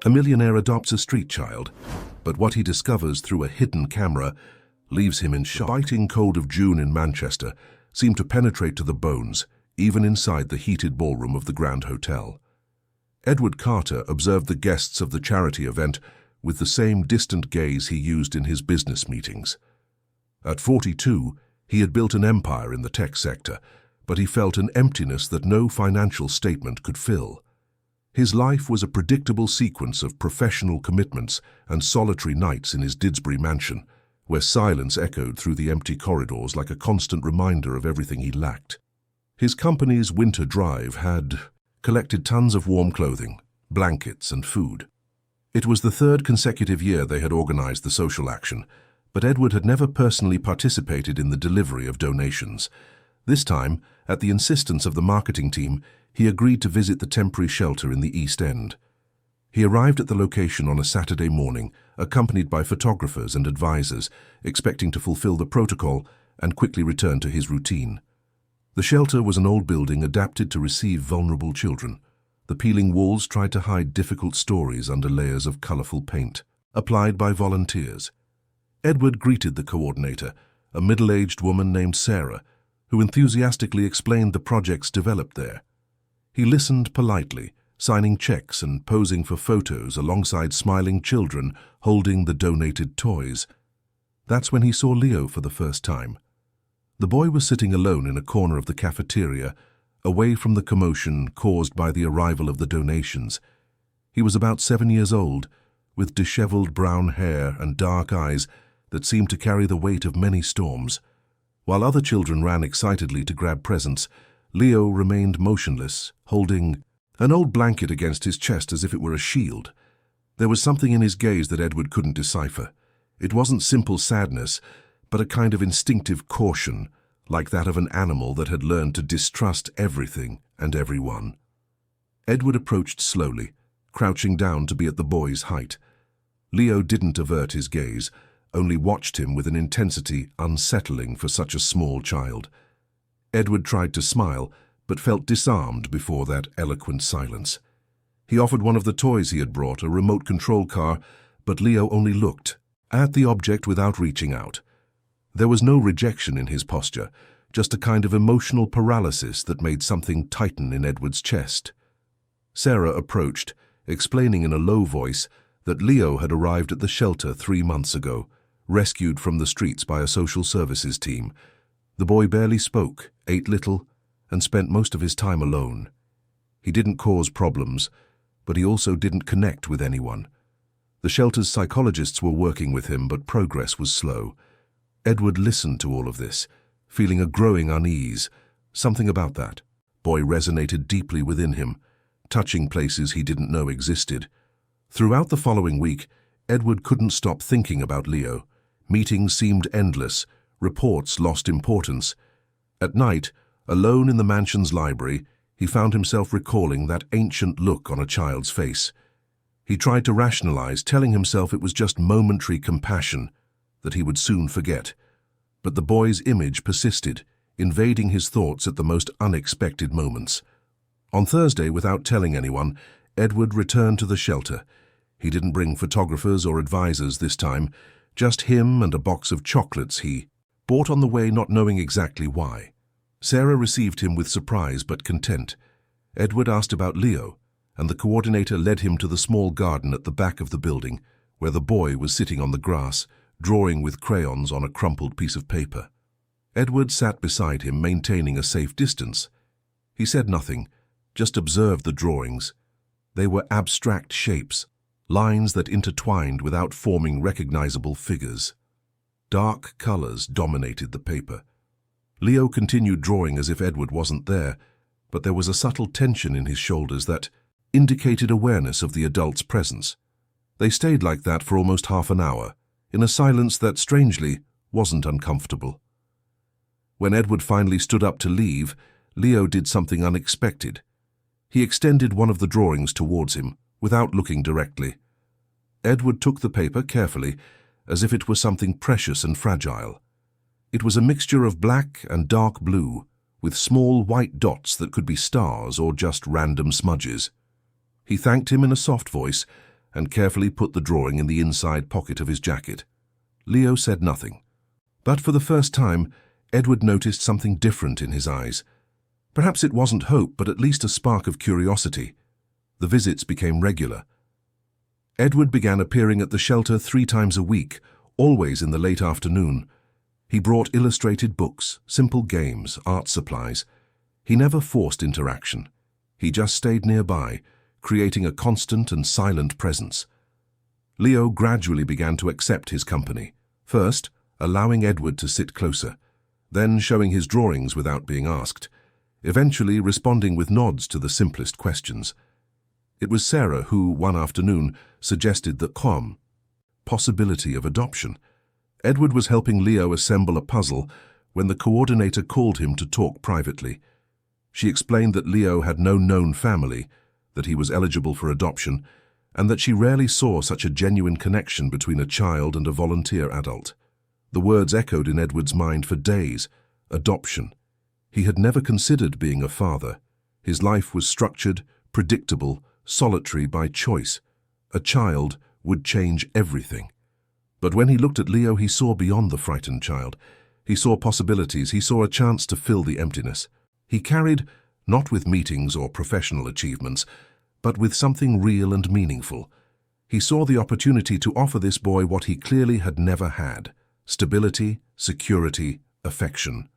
A millionaire adopts a street child, but what he discovers through a hidden camera leaves him in shock. The biting cold of June in Manchester seemed to penetrate to the bones, even inside the heated ballroom of the Grand Hotel. Edward Carter observed the guests of the charity event with the same distant gaze he used in his business meetings. At 42, he had built an empire in the tech sector, but he felt an emptiness that no financial statement could fill. His life was a predictable sequence of professional commitments and solitary nights in his Didsbury mansion, where silence echoed through the empty corridors like a constant reminder of everything he lacked. His company's winter drive had collected tons of warm clothing, blankets, and food. It was the third consecutive year they had organized the social action, but Edward had never personally participated in the delivery of donations. This time, at the insistence of the marketing team, he agreed to visit the temporary shelter in the East End. He arrived at the location on a Saturday morning, accompanied by photographers and advisors, expecting to fulfill the protocol and quickly return to his routine. The shelter was an old building adapted to receive vulnerable children. The peeling walls tried to hide difficult stories under layers of colorful paint, applied by volunteers. Edward greeted the coordinator, a middle-aged woman named Sarah, who enthusiastically explained the projects developed there. He listened politely, signing checks and posing for photos alongside smiling children holding the donated toys. That's when he saw Leo for the first time. The boy was sitting alone in a corner of the cafeteria, away from the commotion caused by the arrival of the donations. He was about 7 years old, with disheveled brown hair and dark eyes that seemed to carry the weight of many storms. While other children ran excitedly to grab presents, Leo remained motionless, holding an old blanket against his chest as if it were a shield. There was something in his gaze that Edward couldn't decipher. It wasn't simple sadness, but a kind of instinctive caution, like that of an animal that had learned to distrust everything and everyone. Edward approached slowly, crouching down to be at the boy's height. Leo didn't avert his gaze, only watched him with an intensity unsettling for such a small child. Edward tried to smile, but felt disarmed before that eloquent silence. He offered one of the toys he had brought, a remote control car, but Leo only looked at the object without reaching out. There was no rejection in his posture, just a kind of emotional paralysis that made something tighten in Edward's chest. Sarah approached, explaining in a low voice that Leo had arrived at the shelter 3 months ago, rescued from the streets by a social services team. The boy barely spoke, ate little, and spent most of his time alone. He didn't cause problems, but he also didn't connect with anyone. The shelter's psychologists were working with him, but progress was slow. Edward listened to all of this, feeling a growing unease. Something about that boy resonated deeply within him, touching places he didn't know existed. Throughout the following week, Edward couldn't stop thinking about Leo. Meetings seemed endless, reports lost importance. At night, alone in the mansion's library, he found himself recalling that ancient look on a child's face. He tried to rationalize, telling himself it was just momentary compassion that he would soon forget. But the boy's image persisted, invading his thoughts at the most unexpected moments. On Thursday, without telling anyone, Edward returned to the shelter. He didn't bring photographers or advisors this time, just him and a box of chocolates he bought on the way, not knowing exactly why. Sarah received him with surprise but content. Edward asked about Leo, and the coordinator led him to the small garden at the back of the building, where the boy was sitting on the grass, drawing with crayons on a crumpled piece of paper. Edward sat beside him, maintaining a safe distance. He said nothing, just observed the drawings. They were abstract shapes, lines that intertwined without forming recognizable figures. Dark colors dominated the paper. Leo continued drawing as if Edward wasn't there, but there was a subtle tension in his shoulders that indicated awareness of the adult's presence. They stayed like that for almost half an hour, in a silence that, strangely, wasn't uncomfortable. When Edward finally stood up to leave, Leo did something unexpected. He extended one of the drawings towards him, without looking directly. Edward took the paper carefully, as if it were something precious and fragile. It was a mixture of black and dark blue, with small white dots that could be stars or just random smudges. He thanked him in a soft voice and carefully put the drawing in the inside pocket of his jacket. Leo said nothing. But for the first time, Edward noticed something different in his eyes. Perhaps it wasn't hope, but at least a spark of curiosity. The visits became regular. Edward began appearing at the shelter 3 times a week, always in the late afternoon. He brought illustrated books, simple games, art supplies. He never forced interaction. He just stayed nearby, creating a constant and silent presence. Leo gradually began to accept his company, first allowing Edward to sit closer, then showing his drawings without being asked, eventually responding with nods to the simplest questions. It was Sarah who, one afternoon, suggested the possibility of adoption. Edward was helping Leo assemble a puzzle when the coordinator called him to talk privately. She explained that Leo had no known family, that he was eligible for adoption, and that she rarely saw such a genuine connection between a child and a volunteer adult. The words echoed in Edward's mind for days. Adoption. He had never considered being a father. His life was structured, predictable, solitary by choice. A child would change everything. But when he looked at Leo, he saw beyond the frightened child. He saw possibilities. He saw a chance to fill the emptiness. He carried, not with meetings or professional achievements, but with something real and meaningful. He saw the opportunity to offer this boy what he clearly had never had: stability, security, affection.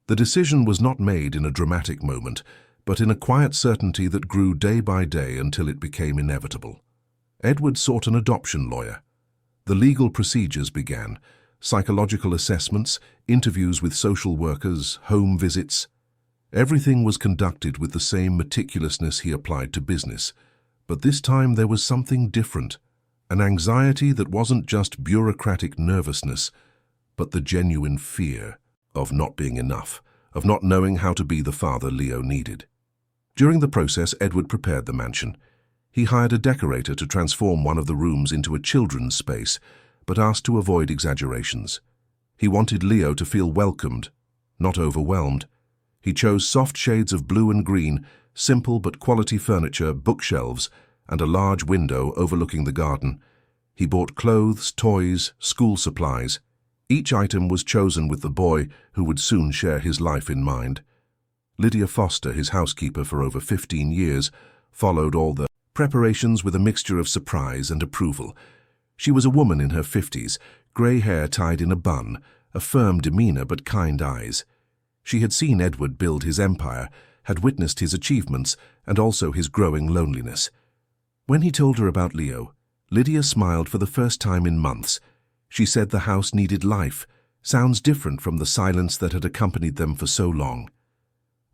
The decision was not made in a dramatic moment, but in a quiet certainty that grew day by day until it became inevitable. Edward sought an adoption lawyer. The legal procedures began: psychological assessments, interviews with social workers, home visits. Everything was conducted with the same meticulousness he applied to business, but this time there was something different, an anxiety that wasn't just bureaucratic nervousness, but the genuine fear of not being enough, of not knowing how to be the father Leo needed. During the process, Edward prepared the mansion. He hired a decorator to transform one of the rooms into a children's space, but asked to avoid exaggerations. He wanted Leo to feel welcomed, not overwhelmed. He chose soft shades of blue and green, simple but quality furniture, bookshelves, and a large window overlooking the garden. He bought clothes, toys, school supplies. Each item was chosen with the boy who would soon share his life in mind. Lydia Foster, his housekeeper for over 15 years, followed all the preparations with a mixture of surprise and approval. She was a woman in her 50s, grey hair tied in a bun, a firm demeanour but kind eyes. She had seen Edward build his empire, had witnessed his achievements, and also his growing loneliness. When he told her about Leo, Lydia smiled for the first time in months. She said the house needed life, sounds different from the silence that had accompanied them for so long.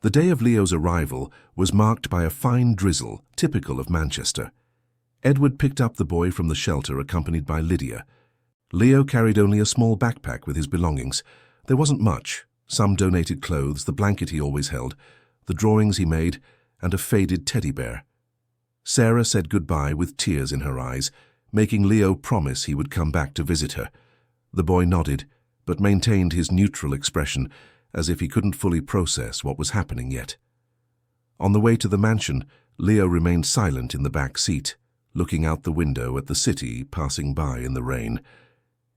The day of Leo's arrival was marked by a fine drizzle, typical of Manchester. Edward picked up the boy from the shelter accompanied by Lydia. Leo carried only a small backpack with his belongings. There wasn't much: some donated clothes, the blanket he always held, the drawings he made, and a faded teddy bear. Sarah said goodbye with tears in her eyes, making Leo promise he would come back to visit her. The boy nodded, but maintained his neutral expression, as if he couldn't fully process what was happening yet. On the way to the mansion, Leo remained silent in the back seat, looking out the window at the city passing by in the rain.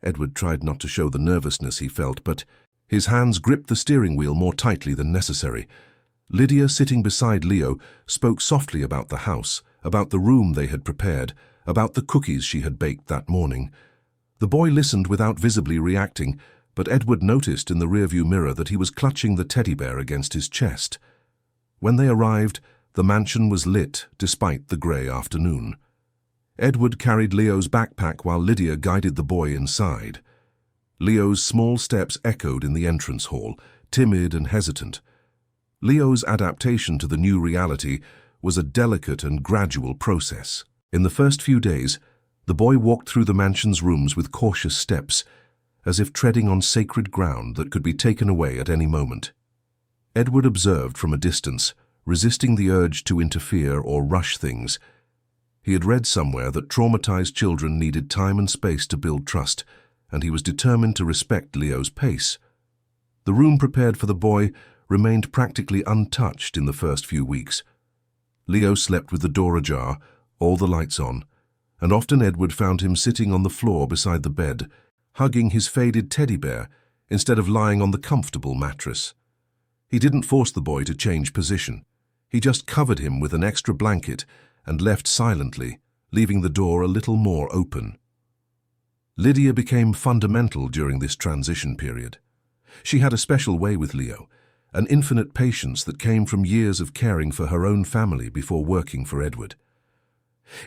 Edward tried not to show the nervousness he felt, but his hands gripped the steering wheel more tightly than necessary. Lydia, sitting beside Leo, spoke softly about the house, about the room they had prepared, about the cookies she had baked that morning. The boy listened without visibly reacting, but Edward noticed in the rearview mirror that he was clutching the teddy bear against his chest. When they arrived, the mansion was lit despite the grey afternoon. Edward carried Leo's backpack while Lydia guided the boy inside. Leo's small steps echoed in the entrance hall, timid and hesitant. Leo's adaptation to the new reality was a delicate and gradual process. In the first few days, the boy walked through the mansion's rooms with cautious steps, as if treading on sacred ground that could be taken away at any moment. Edward observed from a distance, resisting the urge to interfere or rush things. He had read somewhere that traumatized children needed time and space to build trust, and he was determined to respect Leo's pace. The room prepared for the boy remained practically untouched in the first few weeks. Leo slept with the door ajar, all the lights on. and often Edward found him sitting on the floor beside the bed, hugging his faded teddy bear instead of lying on the comfortable mattress. He didn't force the boy to change position. He just covered him with an extra blanket and left silently, leaving the door a little more open. Lydia became fundamental during this transition period. She had a special way with Leo, an infinite patience that came from years of caring for her own family before working for Edward.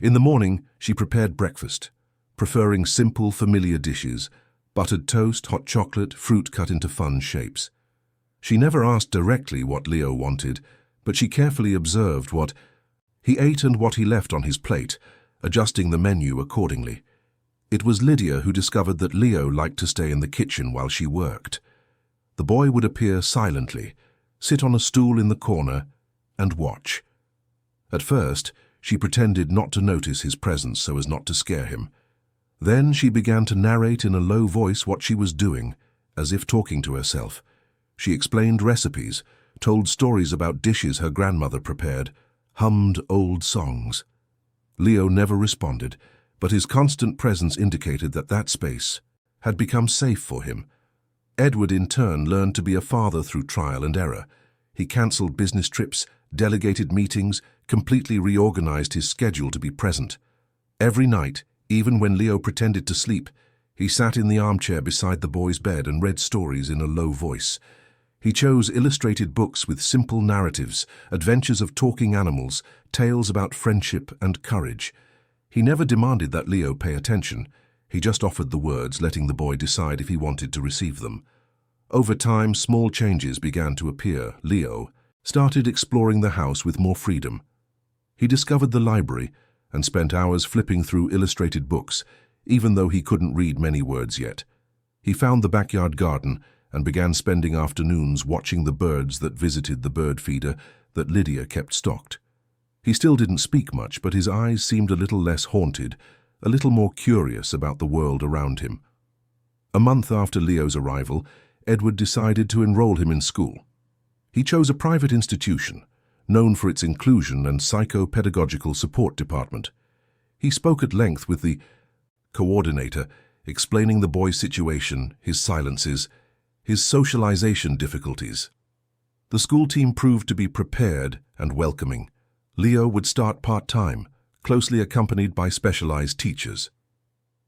In the morning, she prepared breakfast, preferring simple, familiar dishes, buttered toast, hot chocolate, fruit cut into fun shapes. She never asked directly what Leo wanted, but she carefully observed what he ate and what he left on his plate, adjusting the menu accordingly. It was Lydia who discovered that Leo liked to stay in the kitchen while she worked. The boy would appear silently, sit on a stool in the corner, and watch. At first, she pretended not to notice his presence so as not to scare him. Then she began to narrate in a low voice what she was doing, as if talking to herself. She explained recipes, told stories about dishes her grandmother prepared, hummed old songs. Leo never responded, but his constant presence indicated that that space had become safe for him. Edward, in turn, learned to be a father through trial and error. He cancelled business trips, delegated meetings, completely reorganized his schedule to be present. Every night, even when Leo pretended to sleep, he sat in the armchair beside the boy's bed and read stories in a low voice. He chose illustrated books with simple narratives, adventures of talking animals, tales about friendship and courage. He never demanded that Leo pay attention. He just offered the words, letting the boy decide if he wanted to receive them. Over time, small changes began to appear. Leo started exploring the house with more freedom. He discovered the library and spent hours flipping through illustrated books, even though he couldn't read many words yet. He found the backyard garden and began spending afternoons watching the birds that visited the bird feeder that Lydia kept stocked. He still didn't speak much, but his eyes seemed a little less haunted, a little more curious about the world around him. A month after Leo's arrival, Edward decided to enroll him in school. He chose a private institution, known for its inclusion and psycho-pedagogical support department. He spoke at length with the coordinator, explaining the boy's situation, his silences, his socialization difficulties. The school team proved to be prepared and welcoming. Leo would start part-time, closely accompanied by specialized teachers.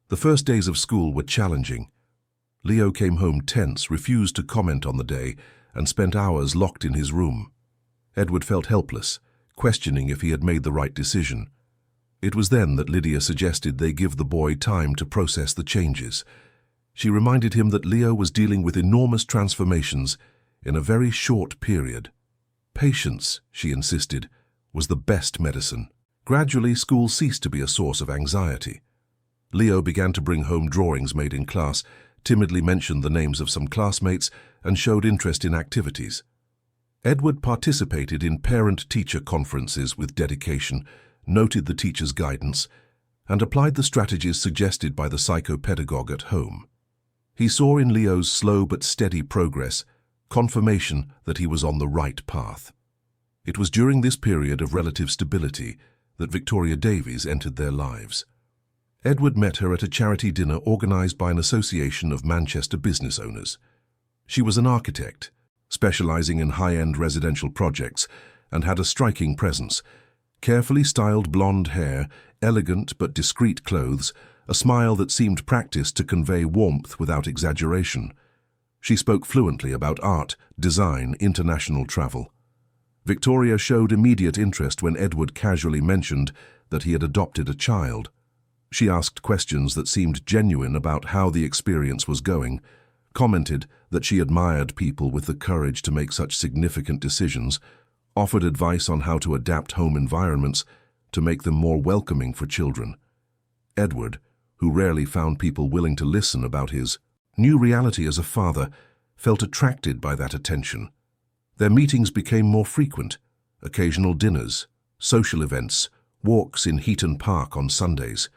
The first days of school were challenging. Leo came home tense, refused to comment on the day, and spent hours locked in his room. Edward felt helpless, questioning if he had made the right decision. It was then that Lydia suggested they give the boy time to process the changes. She reminded him that Leo was dealing with enormous transformations in a very short period. Patience, she insisted, was the best medicine. Gradually, school ceased to be a source of anxiety. Leo began to bring home drawings made in class, timidly mentioned the names of some classmates, and showed interest in activities. Edward participated in parent-teacher conferences with dedication, noted the teacher's guidance, and applied the strategies suggested by the psychopedagogue at home. He saw in Leo's slow but steady progress confirmation that he was on the right path. It was during this period of relative stability that Victoria Davies entered their lives. Edward met her at a charity dinner organized by an association of Manchester business owners. She was an architect, specializing in high-end residential projects, and had a striking presence. Carefully styled blonde hair, elegant but discreet clothes, a smile that seemed practiced to convey warmth without exaggeration. She spoke fluently about art, design, international travel. Victoria showed immediate interest when Edward casually mentioned that he had adopted a child. She asked questions that seemed genuine about how the experience was going, commented that she admired people with the courage to make such significant decisions, offered advice on how to adapt home environments to make them more welcoming for children. Edward, who rarely found people willing to listen about his new reality as a father, felt attracted by that attention. Their meetings became more frequent, occasional dinners, social events, walks in Heaton Park on Sundays.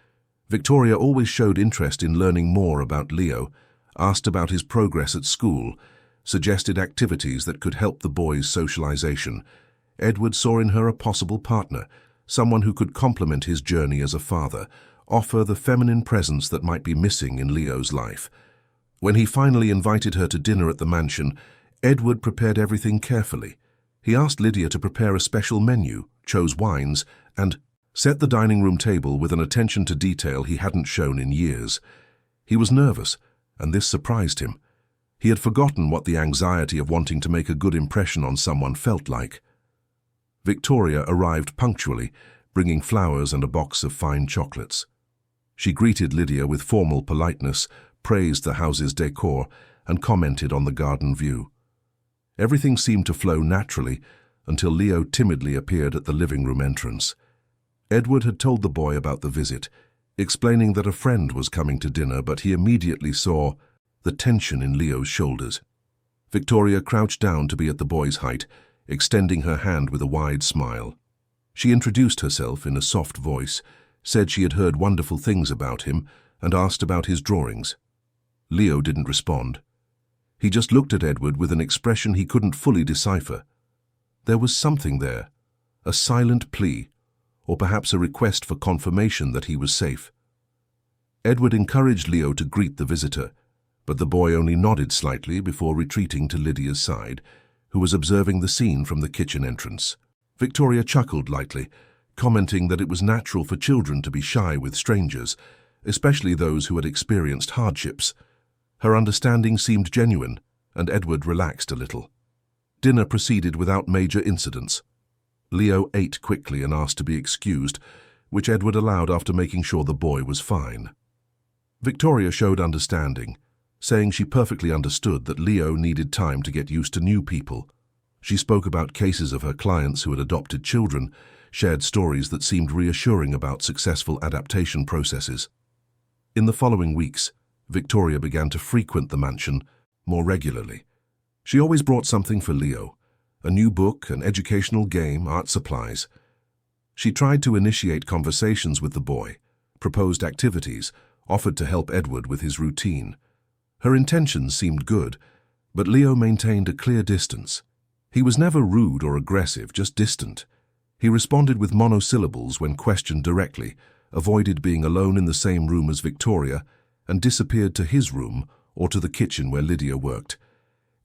Victoria always showed interest in learning more about Leo, asked about his progress at school, suggested activities that could help the boy's socialization. Edward saw in her a possible partner, someone who could complement his journey as a father, offer the feminine presence that might be missing in Leo's life. When he finally invited her to dinner at the mansion, Edward prepared everything carefully. He asked Lydia to prepare a special menu, chose wines, and set the dining room table with an attention to detail he hadn't shown in years. He was nervous, and this surprised him. He had forgotten what the anxiety of wanting to make a good impression on someone felt like. Victoria arrived punctually, bringing flowers and a box of fine chocolates. She greeted Lydia with formal politeness, praised the house's decor, and commented on the garden view. Everything seemed to flow naturally until Leo timidly appeared at the living room entrance. Edward had told the boy about the visit, explaining that a friend was coming to dinner, but he immediately saw the tension in Leo's shoulders. Victoria crouched down to be at the boy's height, extending her hand with a wide smile. She introduced herself in a soft voice, said she had heard wonderful things about him, and asked about his drawings. Leo didn't respond. He just looked at Edward with an expression he couldn't fully decipher. There was something there, a silent plea, or perhaps a request for confirmation that he was safe. Edward encouraged Leo to greet the visitor, but the boy only nodded slightly before retreating to Lydia's side, who was observing the scene from the kitchen entrance. Victoria chuckled lightly, commenting that it was natural for children to be shy with strangers, especially those who had experienced hardships. Her understanding seemed genuine, and Edward relaxed a little. Dinner proceeded without major incidents. Leo ate quickly and asked to be excused, which Edward allowed after making sure the boy was fine. Victoria showed understanding, saying she perfectly understood that Leo needed time to get used to new people. She spoke about cases of her clients who had adopted children, shared stories that seemed reassuring about successful adaptation processes. In the following weeks, Victoria began to frequent the mansion more regularly. She always brought something for Leo, a new book, an educational game, art supplies. She tried to initiate conversations with the boy, proposed activities, offered to help Edward with his routine. Her intentions seemed good, but Leo maintained a clear distance. He was never rude or aggressive, just distant. He responded with monosyllables when questioned directly, avoided being alone in the same room as Victoria, and disappeared to his room or to the kitchen where Lydia worked.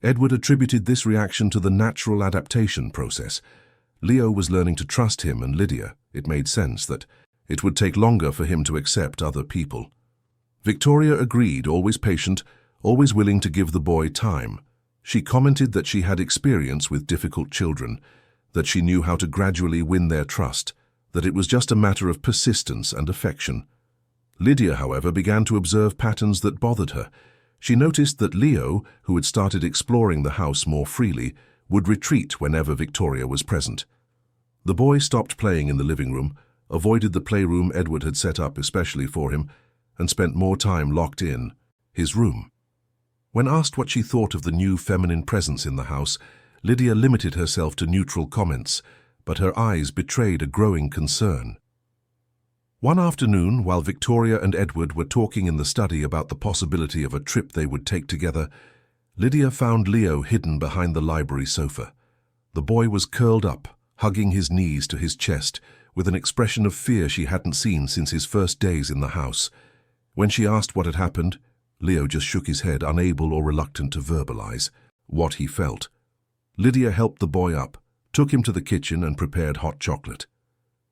Edward attributed this reaction to the natural adaptation process. Leo was learning to trust him and Lydia. It made sense that it would take longer for him to accept other people. Victoria agreed, always patient, always willing to give the boy time. She commented that she had experience with difficult children, that she knew how to gradually win their trust, that it was just a matter of persistence and affection. Lydia, however, began to observe patterns that bothered her. She noticed that Leo, who had started exploring the house more freely, would retreat whenever Victoria was present. The boy stopped playing in the living room, avoided the playroom Edward had set up especially for him, and spent more time locked in his room. When asked what she thought of the new feminine presence in the house, Lydia limited herself to neutral comments, but her eyes betrayed a growing concern. One afternoon, while Victoria and Edward were talking in the study about the possibility of a trip they would take together, Lydia found Leo hidden behind the library sofa. The boy was curled up, hugging his knees to his chest, with an expression of fear she hadn't seen since his first days in the house. When she asked what had happened, Leo just shook his head, unable or reluctant to verbalize what he felt. Lydia helped the boy up, took him to the kitchen and prepared hot chocolate.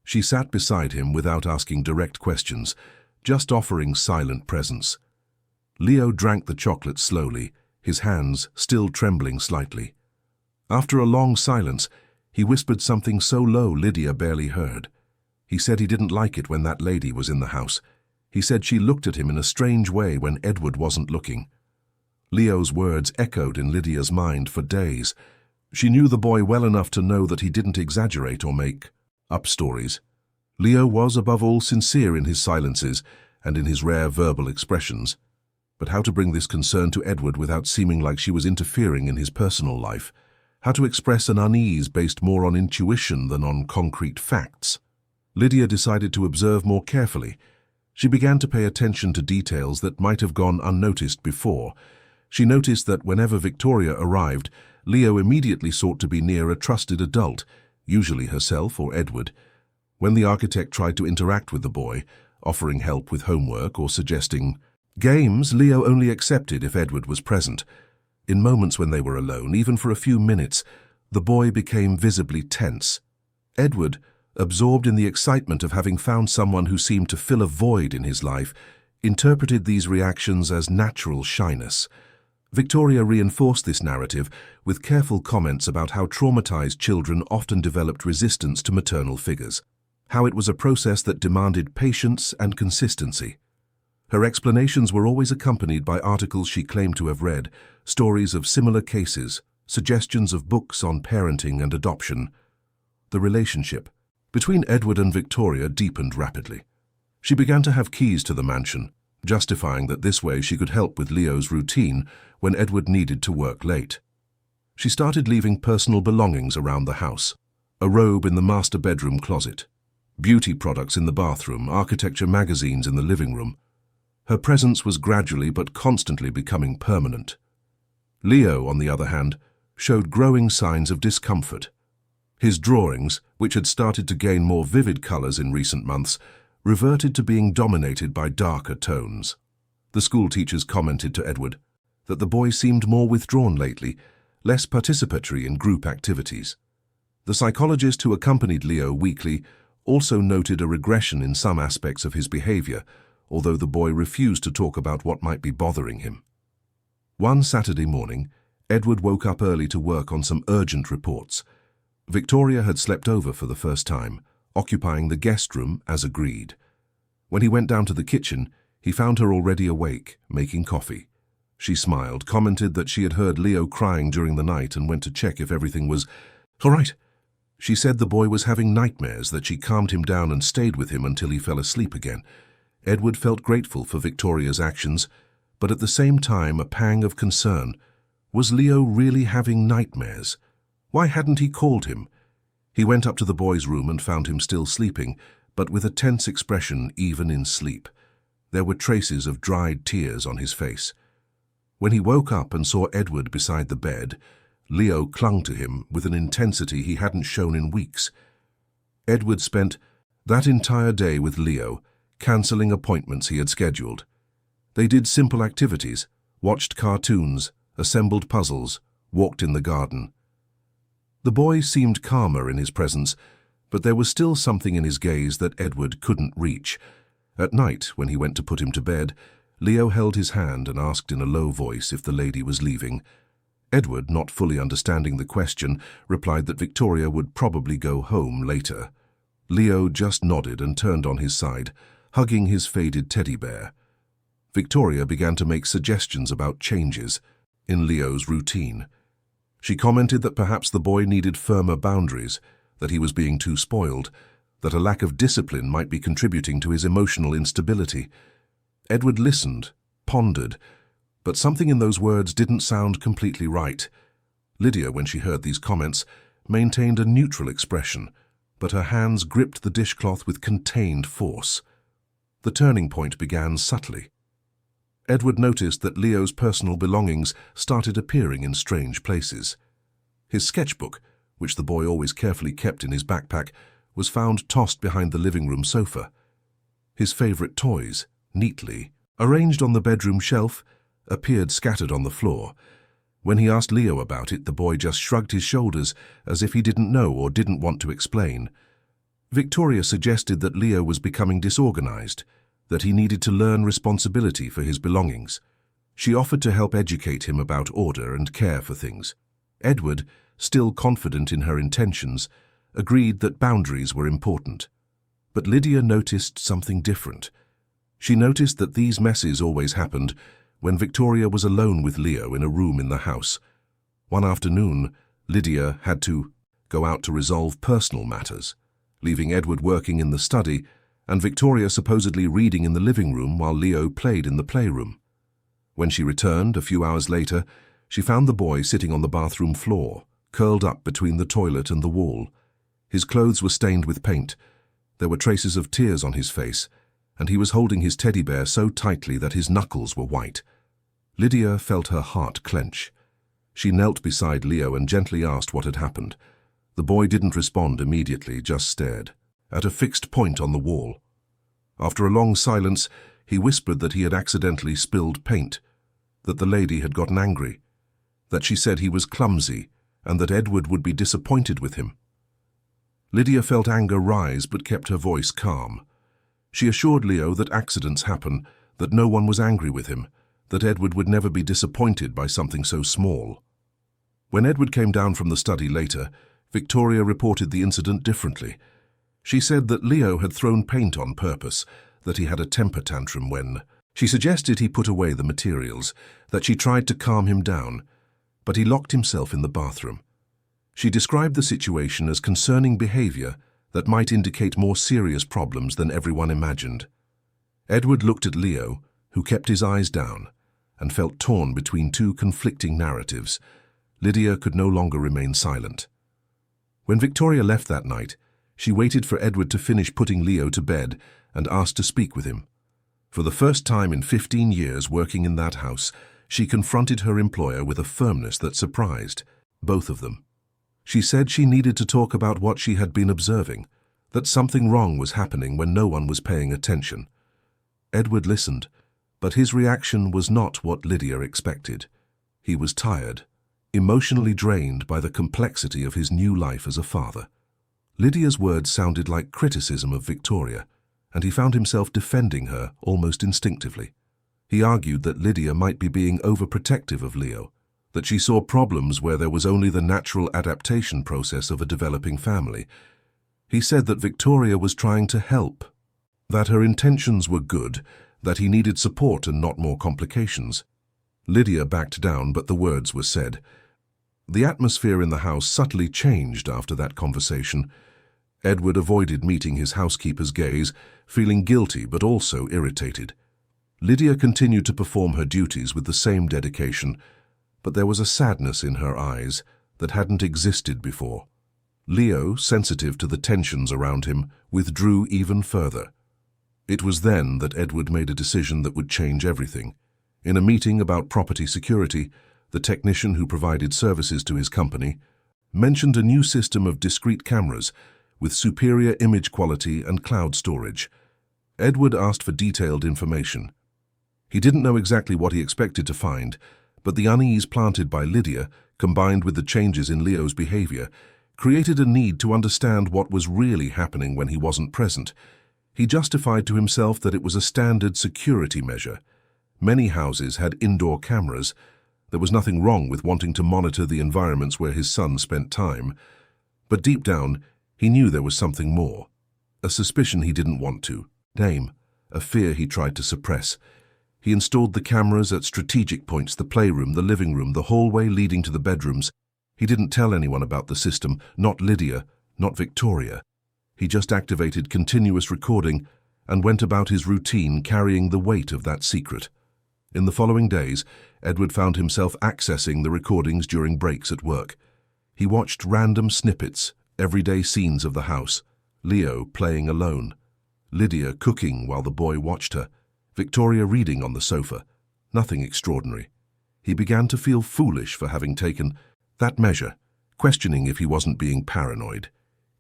She sat beside him without asking direct questions, just offering silent presence. Leo drank the chocolate slowly, his hands still trembling slightly. After a long silence, he whispered something so low Lydia barely heard. He said he didn't like it when that lady was in the house. He said she looked at him in a strange way when Edward wasn't looking. Leo's words echoed in Lydia's mind for days. She knew the boy well enough to know that he didn't exaggerate or make up stories. Leo was above all sincere in his silences and in his rare verbal expressions. But how to bring this concern to Edward without seeming like she was interfering in his personal life? How to express an unease based more on intuition than on concrete facts? Lydia decided to observe more carefully. She began to pay attention to details that might have gone unnoticed before. She noticed that whenever Victoria arrived, Leo immediately sought to be near a trusted adult, usually herself or Edward. When the architect tried to interact with the boy, offering help with homework or suggesting games. Leo only accepted if Edward was present. In moments when they were alone, even for a few minutes, the boy became visibly tense. Edward, absorbed in the excitement of having found someone who seemed to fill a void in his life, interpreted these reactions as natural shyness. Victoria reinforced this narrative with careful comments about how traumatized children often developed resistance to maternal figures, how it was a process that demanded patience and consistency. Her explanations were always accompanied by articles she claimed to have read, stories of similar cases, suggestions of books on parenting and adoption. The relationship between Edward and Victoria deepened rapidly. She began to have keys to the mansion, justifying that this way she could help with Leo's routine when Edward needed to work late. She started leaving personal belongings around the house, a robe in the master bedroom closet, beauty products in the bathroom, architecture magazines in the living room. Her presence was gradually but constantly becoming permanent. Leo, on the other hand, showed growing signs of discomfort. His drawings, which had started to gain more vivid colors in recent months, reverted to being dominated by darker tones. The school teachers commented to Edward that the boy seemed more withdrawn lately, less participatory in group activities. The psychologist who accompanied Leo weekly also noted a regression in some aspects of his behavior, although the boy refused to talk about what might be bothering him. One Saturday morning, Edward woke up early to work on some urgent reports. Victoria had slept over for the first time, occupying the guest room as agreed. When he went down to the kitchen, he found her already awake, making coffee. She smiled, commented that she had heard Leo crying during the night and went to check if everything was all right. She said the boy was having nightmares, that she calmed him down and stayed with him until he fell asleep again. Edward felt grateful for Victoria's actions, but at the same time a pang of concern. Was Leo really having nightmares? Why hadn't he called him? He went up to the boy's room and found him still sleeping, but with a tense expression even in sleep. There were traces of dried tears on his face. When he woke up and saw Edward beside the bed, Leo clung to him with an intensity he hadn't shown in weeks. Edward spent that entire day with Leo, cancelling appointments he had scheduled. They did simple activities, watched cartoons, assembled puzzles, walked in the garden. The boy seemed calmer in his presence, but there was still something in his gaze that Edward couldn't reach. At night, when he went to put him to bed, Leo held his hand and asked in a low voice if the lady was leaving. Edward, not fully understanding the question, replied that Victoria would probably go home later. Leo just nodded and turned on his side, hugging his faded teddy bear. Victoria began to make suggestions about changes in Leo's routine. She commented that perhaps the boy needed firmer boundaries, that he was being too spoiled, that a lack of discipline might be contributing to his emotional instability. Edward listened, pondered, but something in those words didn't sound completely right. Lydia, when she heard these comments, maintained a neutral expression, but her hands gripped the dishcloth with contained force. The turning point began subtly. Edward noticed that Leo's personal belongings started appearing in strange places. His sketchbook, which the boy always carefully kept in his backpack, was found tossed behind the living room sofa. His favorite toys, neatly arranged on the bedroom shelf, appeared scattered on the floor. When he asked Leo about it, the boy just shrugged his shoulders as if he didn't know or didn't want to explain. Victoria suggested that Leo was becoming disorganized, that he needed to learn responsibility for his belongings. She offered to help educate him about order and care for things. Edward, still confident in her intentions, agreed that boundaries were important. But Lydia noticed something different. She noticed that these messes always happened when Victoria was alone with Leo in a room in the house. One afternoon, Lydia had to go out to resolve personal matters, leaving Edward working in the study and Victoria supposedly reading in the living room while Leo played in the playroom. When she returned, a few hours later, she found the boy sitting on the bathroom floor, curled up between the toilet and the wall. His clothes were stained with paint. There were traces of tears on his face, and he was holding his teddy bear so tightly that his knuckles were white. Lydia felt her heart clench. She knelt beside Leo and gently asked what had happened. The boy didn't respond immediately, just stared at a fixed point on the wall. After a long silence, he whispered that he had accidentally spilled paint, that the lady had gotten angry, that she said he was clumsy, and that Edward would be disappointed with him. Lydia felt anger rise but kept her voice calm. She assured Leo that accidents happen, that no one was angry with him, that Edward would never be disappointed by something so small. When Edward came down from the study later, Victoria reported the incident differently. She said that Leo had thrown paint on purpose, that he had a temper tantrum when... She suggested he put away the materials, that she tried to calm him down, but he locked himself in the bathroom. She described the situation as concerning behavior that might indicate more serious problems than everyone imagined. Edward looked at Leo, who kept his eyes down, and felt torn between two conflicting narratives. Lydia could no longer remain silent. When Victoria left that night, she waited for Edward to finish putting Leo to bed and asked to speak with him. For the first time in 15 years working in that house, she confronted her employer with a firmness that surprised both of them. She said she needed to talk about what she had been observing, that something wrong was happening when no one was paying attention. Edward listened, but his reaction was not what Lydia expected. He was tired, emotionally drained by the complexity of his new life as a father. Lydia's words sounded like criticism of Victoria, and he found himself defending her almost instinctively. He argued that Lydia might be being overprotective of Leo, that she saw problems where there was only the natural adaptation process of a developing family. He said that Victoria was trying to help, that her intentions were good, that he needed support and not more complications. Lydia backed down, but the words were said. The atmosphere in the house subtly changed after that conversation. Edward avoided meeting his housekeeper's gaze, feeling guilty but also irritated. Lydia continued to perform her duties with the same dedication, but there was a sadness in her eyes that hadn't existed before. Leo, sensitive to the tensions around him, withdrew even further. It was then that Edward made a decision that would change everything. In a meeting about property security, the technician who provided services to his company mentioned a new system of discrete cameras with superior image quality and cloud storage. Edward asked for detailed information. He didn't know exactly what he expected to find, but the unease planted by Lydia, combined with the changes in Leo's behavior, created a need to understand what was really happening when he wasn't present. He justified to himself that it was a standard security measure. Many houses had indoor cameras. There was nothing wrong with wanting to monitor the environments where his son spent time. But deep down, he knew there was something more. A suspicion he didn't want to name, a fear he tried to suppress. He installed the cameras at strategic points: the playroom, the living room, the hallway leading to the bedrooms. He didn't tell anyone about the system, not Lydia, not Victoria. He just activated continuous recording and went about his routine carrying the weight of that secret. In the following days, Edward found himself accessing the recordings during breaks at work. He watched random snippets, everyday scenes of the house: Leo playing alone, Lydia cooking while the boy watched her, Victoria reading on the sofa. Nothing extraordinary. He began to feel foolish for having taken that measure, questioning if he wasn't being paranoid,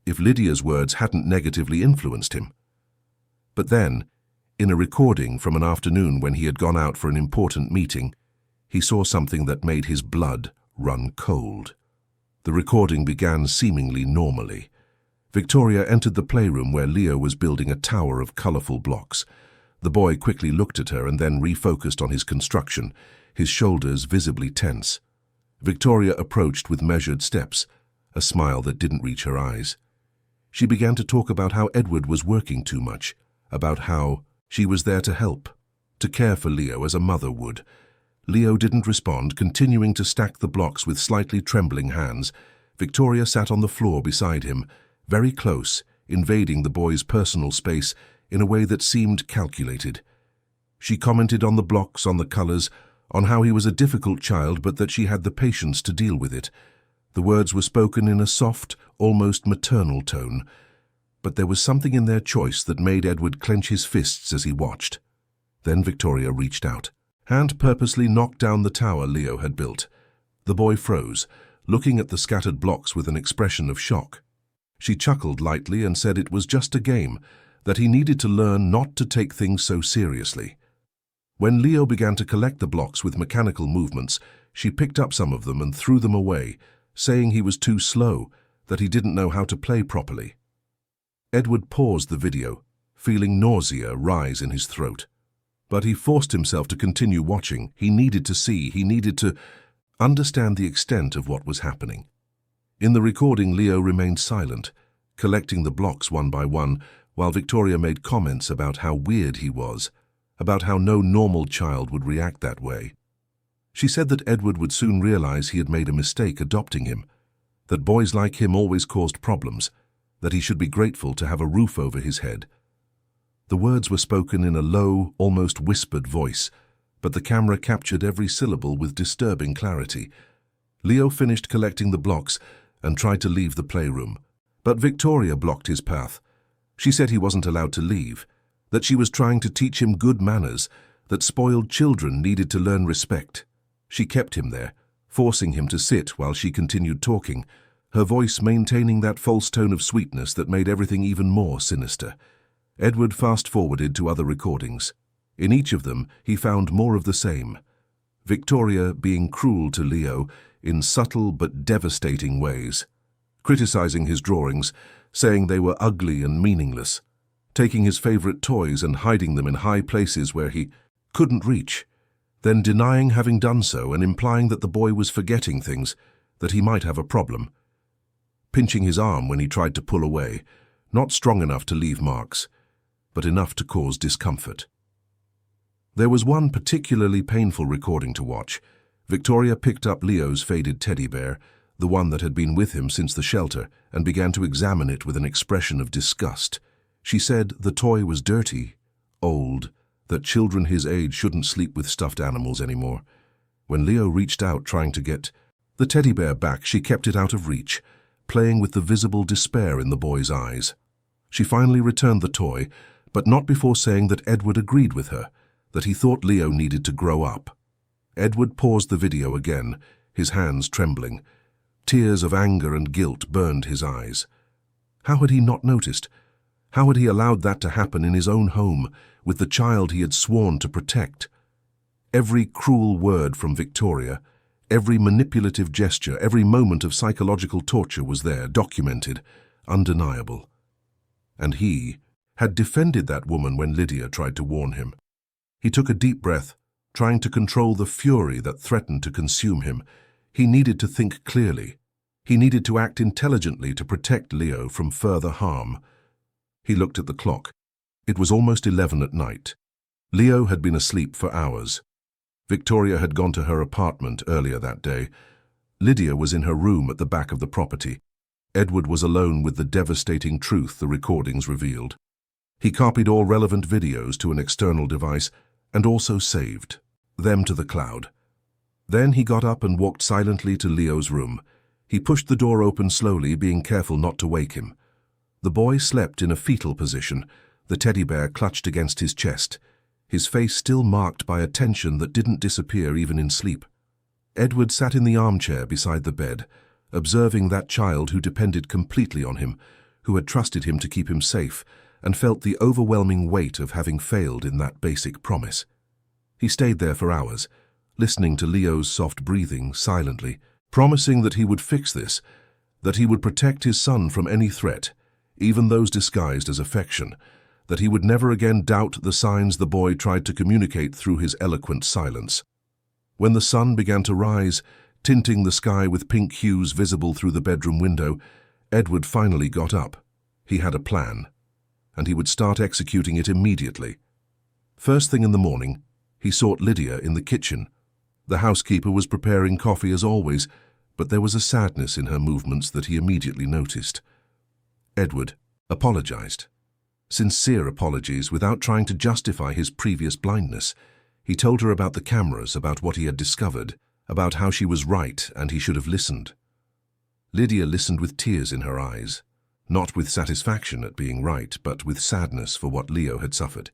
if Lydia's words hadn't negatively influenced him. But then, in a recording from an afternoon when he had gone out for an important meeting, he saw something that made his blood run cold. The recording began seemingly normally. Victoria entered the playroom where Leo was building a tower of colorful blocks. The boy quickly looked at her and then refocused on his construction, his shoulders visibly tense. Victoria approached with measured steps, a smile that didn't reach her eyes. She began to talk about how Edward was working too much, about how she was there to help, to care for Leo as a mother would. Leo didn't respond, continuing to stack the blocks with slightly trembling hands. Victoria sat on the floor beside him, very close, invading the boy's personal space in a way that seemed calculated. She commented on the blocks, on the colors, on how he was a difficult child but that she had the patience to deal with it. The words were spoken in a soft, almost maternal tone, but there was something in their choice that made Edward clench his fists as he watched. Then Victoria reached out. Hand purposely knocked down the tower Leo had built. The boy froze, looking at the scattered blocks with an expression of shock. She chuckled lightly and said it was just a game, that he needed to learn not to take things so seriously. When Leo began to collect the blocks with mechanical movements, she picked up some of them and threw them away, saying he was too slow, that he didn't know how to play properly. Edward paused the video, feeling nausea rise in his throat. But he forced himself to continue watching. He needed to see, he needed to understand the extent of what was happening. In the recording, Leo remained silent, collecting the blocks one by one, while Victoria made comments about how weird he was, about how no normal child would react that way. She said that Edward would soon realize he had made a mistake adopting him, that boys like him always caused problems, that he should be grateful to have a roof over his head. The words were spoken in a low, almost whispered voice, but the camera captured every syllable with disturbing clarity. Leo finished collecting the blocks and tried to leave the playroom, but Victoria blocked his path. She said he wasn't allowed to leave, that she was trying to teach him good manners, that spoiled children needed to learn respect. She kept him there, forcing him to sit while she continued talking, her voice maintaining that false tone of sweetness that made everything even more sinister. Edward fast-forwarded to other recordings. In each of them, he found more of the same. Victoria being cruel to Leo in subtle but devastating ways, criticizing his drawings, saying they were ugly and meaningless, taking his favorite toys and hiding them in high places where he couldn't reach, then denying having done so and implying that the boy was forgetting things, that he might have a problem, pinching his arm when he tried to pull away, not strong enough to leave marks, but enough to cause discomfort. There was one particularly painful recording to watch. Victoria picked up Leo's faded teddy bear, the one that had been with him since the shelter, and began to examine it with an expression of disgust. She said the toy was dirty, old, that children his age shouldn't sleep with stuffed animals anymore. When Leo reached out trying to get the teddy bear back, she kept it out of reach, playing with the visible despair in the boy's eyes. She finally returned the toy, but not before saying that Edward agreed with her, that he thought Leo needed to grow up. Edward paused the video again, his hands trembling. Tears of anger and guilt burned his eyes. How had he not noticed? How had he allowed that to happen in his own home, with the child he had sworn to protect? Every cruel word from Victoria, every manipulative gesture, every moment of psychological torture was there, documented, undeniable. And he had defended that woman when Lydia tried to warn him. He took a deep breath, trying to control the fury that threatened to consume him. He needed to think clearly. He needed to act intelligently to protect Leo from further harm. He looked at the clock. It was almost 11 at night. Leo had been asleep for hours. Victoria had gone to her apartment earlier that day. Lydia was in her room at the back of the property. Edward was alone with the devastating truth the recordings revealed. He copied all relevant videos to an external device and also saved them to the cloud. Then he got up and walked silently to Leo's room. He pushed the door open slowly, being careful not to wake him. The boy slept in a fetal position, the teddy bear clutched against his chest, his face still marked by a tension that didn't disappear even in sleep. Edward sat in the armchair beside the bed, observing that child who depended completely on him, who had trusted him to keep him safe, and felt the overwhelming weight of having failed in that basic promise. He stayed there for hours, listening to Leo's soft breathing silently, promising that he would fix this, that he would protect his son from any threat, even those disguised as affection, that he would never again doubt the signs the boy tried to communicate through his eloquent silence. When the sun began to rise, tinting the sky with pink hues visible through the bedroom window, Edward finally got up. He had a plan, and he would start executing it immediately. First thing in the morning, he sought Lydia in the kitchen. The housekeeper was preparing coffee as always, but there was a sadness in her movements that he immediately noticed. Edward apologized. Sincere apologies without trying to justify his previous blindness. He told her about the cameras, about what he had discovered, about how she was right and he should have listened. Lydia listened with tears in her eyes, not with satisfaction at being right, but with sadness for what Leo had suffered.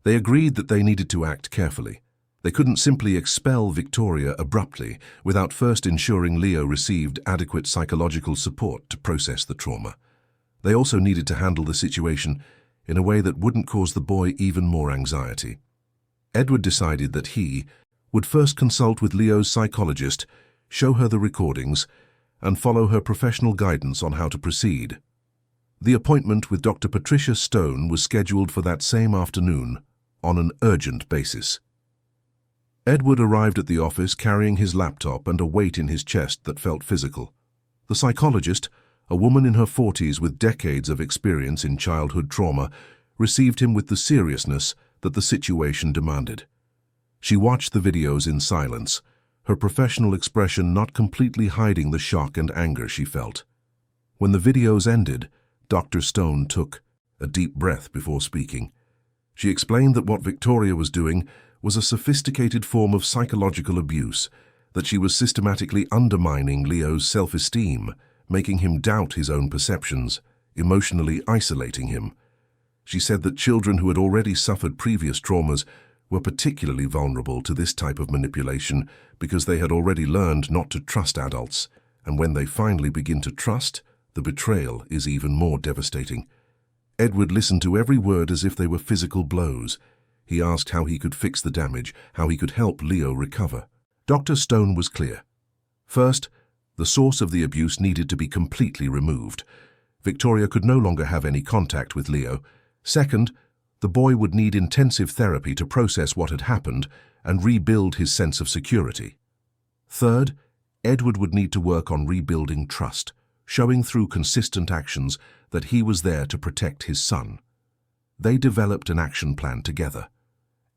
They agreed that they needed to act carefully. They couldn't simply expel Victoria abruptly without first ensuring Leo received adequate psychological support to process the trauma. They also needed to handle the situation in a way that wouldn't cause the boy even more anxiety. Edward decided that he would first consult with Leo's psychologist, show her the recordings, and follow her professional guidance on how to proceed. The appointment with Dr. Patricia Stone was scheduled for that same afternoon, on an urgent basis. Edward arrived at the office carrying his laptop and a weight in his chest that felt physical. The psychologist, a woman in her 40s with decades of experience in childhood trauma, received him with the seriousness that the situation demanded. She watched the videos in silence, her professional expression not completely hiding the shock and anger she felt. When the videos ended, Dr. Stone took a deep breath before speaking. She explained that what Victoria was doing was a sophisticated form of psychological abuse, that she was systematically undermining Leo's self-esteem, making him doubt his own perceptions, emotionally isolating him. She said that children who had already suffered previous traumas were particularly vulnerable to this type of manipulation because they had already learned not to trust adults, and when they finally begin to trust, the betrayal is even more devastating. Edward listened to every word as if they were physical blows. He asked how he could fix the damage, how he could help Leo recover. Dr. Stone was clear. First, the source of the abuse needed to be completely removed. Victoria could no longer have any contact with Leo. Second, the boy would need intensive therapy to process what had happened and rebuild his sense of security. Third, Edward would need to work on rebuilding trust, showing through consistent actions that he was there to protect his son. They developed an action plan together.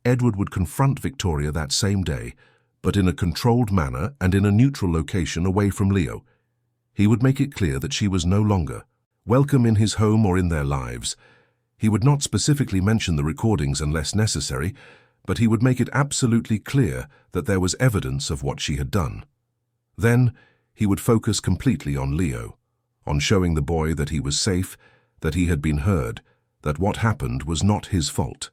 Edward would confront Victoria that same day, but in a controlled manner and in a neutral location away from Leo. He would make it clear that she was no longer welcome in his home or in their lives. He would not specifically mention the recordings unless necessary, but he would make it absolutely clear that there was evidence of what she had done. Then, he would focus completely on Leo, on showing the boy that he was safe, that he had been heard, that what happened was not his fault.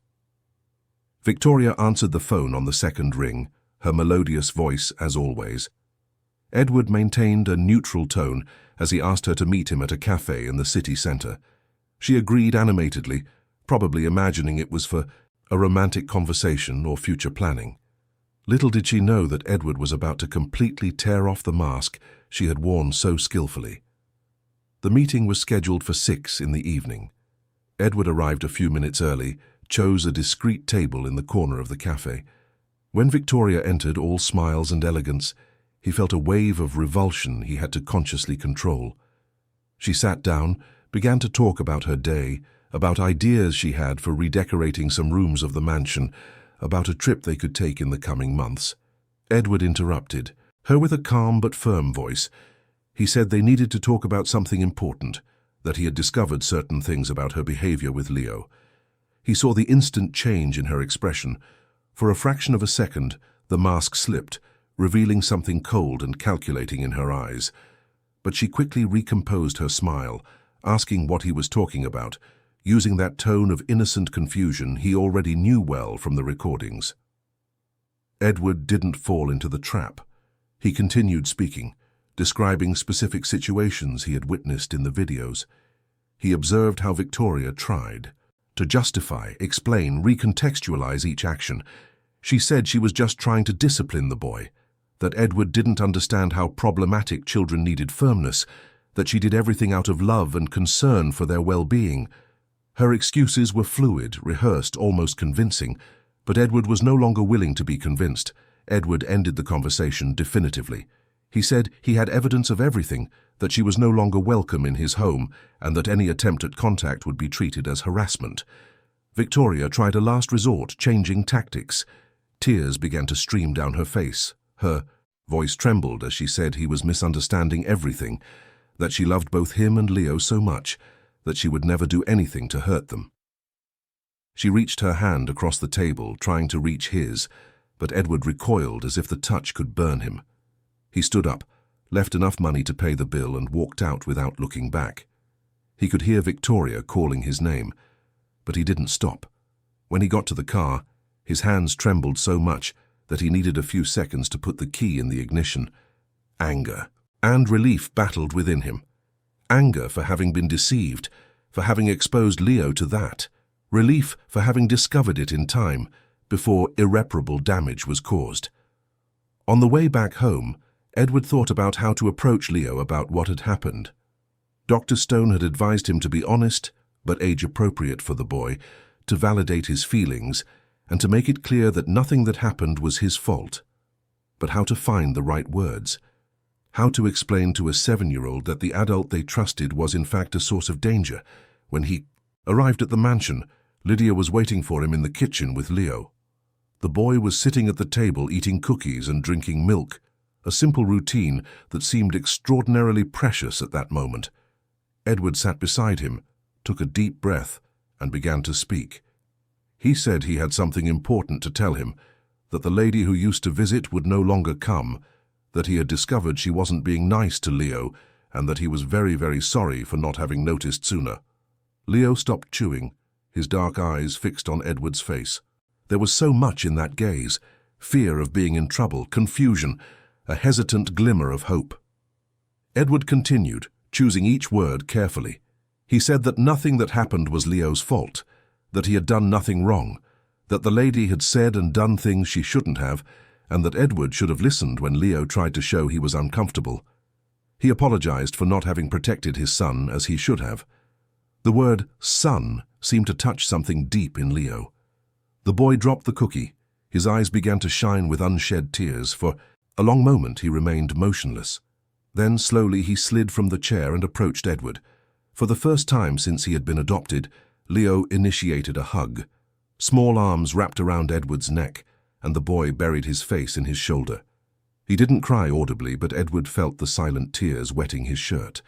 Victoria answered the phone on the second ring, her melodious voice as always. Edward maintained a neutral tone as he asked her to meet him at a cafe in the city centre. She agreed animatedly, probably imagining it was for a romantic conversation or future planning. Little did she know that Edward was about to completely tear off the mask she had worn so skillfully. The meeting was scheduled for 6 in the evening. Edward arrived a few minutes early, chose a discreet table in the corner of the cafe. When Victoria entered, all smiles and elegance, he felt a wave of revulsion he had to consciously control. She sat down, began to talk about her day, about ideas she had for redecorating some rooms of the mansion, about a trip they could take in the coming months. Edward interrupted, her with a calm but firm voice. He said they needed to talk about something important, that he had discovered certain things about her behavior with Leo. He saw the instant change in her expression. For a fraction of a second, the mask slipped, revealing something cold and calculating in her eyes. But she quickly recomposed her smile, asking what he was talking about, using that tone of innocent confusion he already knew well from the recordings. Edward didn't fall into the trap. He continued speaking, describing specific situations he had witnessed in the videos. He observed how Victoria tried to justify, explain, recontextualize each action. She said she was just trying to discipline the boy, that Edward didn't understand how problematic children needed firmness, that she did everything out of love and concern for their well-being. Her excuses were fluid, rehearsed, almost convincing, but Edward was no longer willing to be convinced. Edward ended the conversation definitively. He said he had evidence of everything, that she was no longer welcome in his home, and that any attempt at contact would be treated as harassment. Victoria tried a last resort, changing tactics. Tears began to stream down her face. Her voice trembled as she said he was misunderstanding everything, that she loved both him and Leo so much that she would never do anything to hurt them. She reached her hand across the table, trying to reach his, but Edward recoiled as if the touch could burn him. He stood up, left enough money to pay the bill, and walked out without looking back. He could hear Victoria calling his name, but he didn't stop. When he got to the car, his hands trembled so much that he needed a few seconds to put the key in the ignition. Anger and relief battled within him. Anger for having been deceived, for having exposed Leo to that, relief for having discovered it in time, before irreparable damage was caused. On the way back home, Edward thought about how to approach Leo about what had happened. Dr. Stone had advised him to be honest, but age-appropriate for the boy, to validate his feelings, and to make it clear that nothing that happened was his fault. But how to find the right words? How to explain to a 7-year-old that the adult they trusted was in fact a source of danger? When he arrived at the mansion, Lydia was waiting for him in the kitchen with Leo. The boy was sitting at the table eating cookies and drinking milk, a simple routine that seemed extraordinarily precious at that moment. Edward sat beside him, took a deep breath, and began to speak. He said he had something important to tell him, that the lady who used to visit would no longer come, that he had discovered she wasn't being nice to Leo, and that he was very, very sorry for not having noticed sooner. Leo stopped chewing, his dark eyes fixed on Edward's face. There was so much in that gaze: fear of being in trouble, confusion, a hesitant glimmer of hope. Edward continued, choosing each word carefully. He said that nothing that happened was Leo's fault, that he had done nothing wrong, that the lady had said and done things she shouldn't have, and that Edward should have listened when Leo tried to show he was uncomfortable. He apologized for not having protected his son as he should have. The word son seemed to touch something deep in Leo. The boy dropped the cookie. His eyes began to shine with unshed tears. For a long moment he remained motionless. Then slowly he slid from the chair and approached Edward. For the first time since he had been adopted, Leo initiated a hug. Small arms wrapped around Edward's neck, and the boy buried his face in his shoulder. He didn't cry audibly, but Edward felt the silent tears wetting his shirt.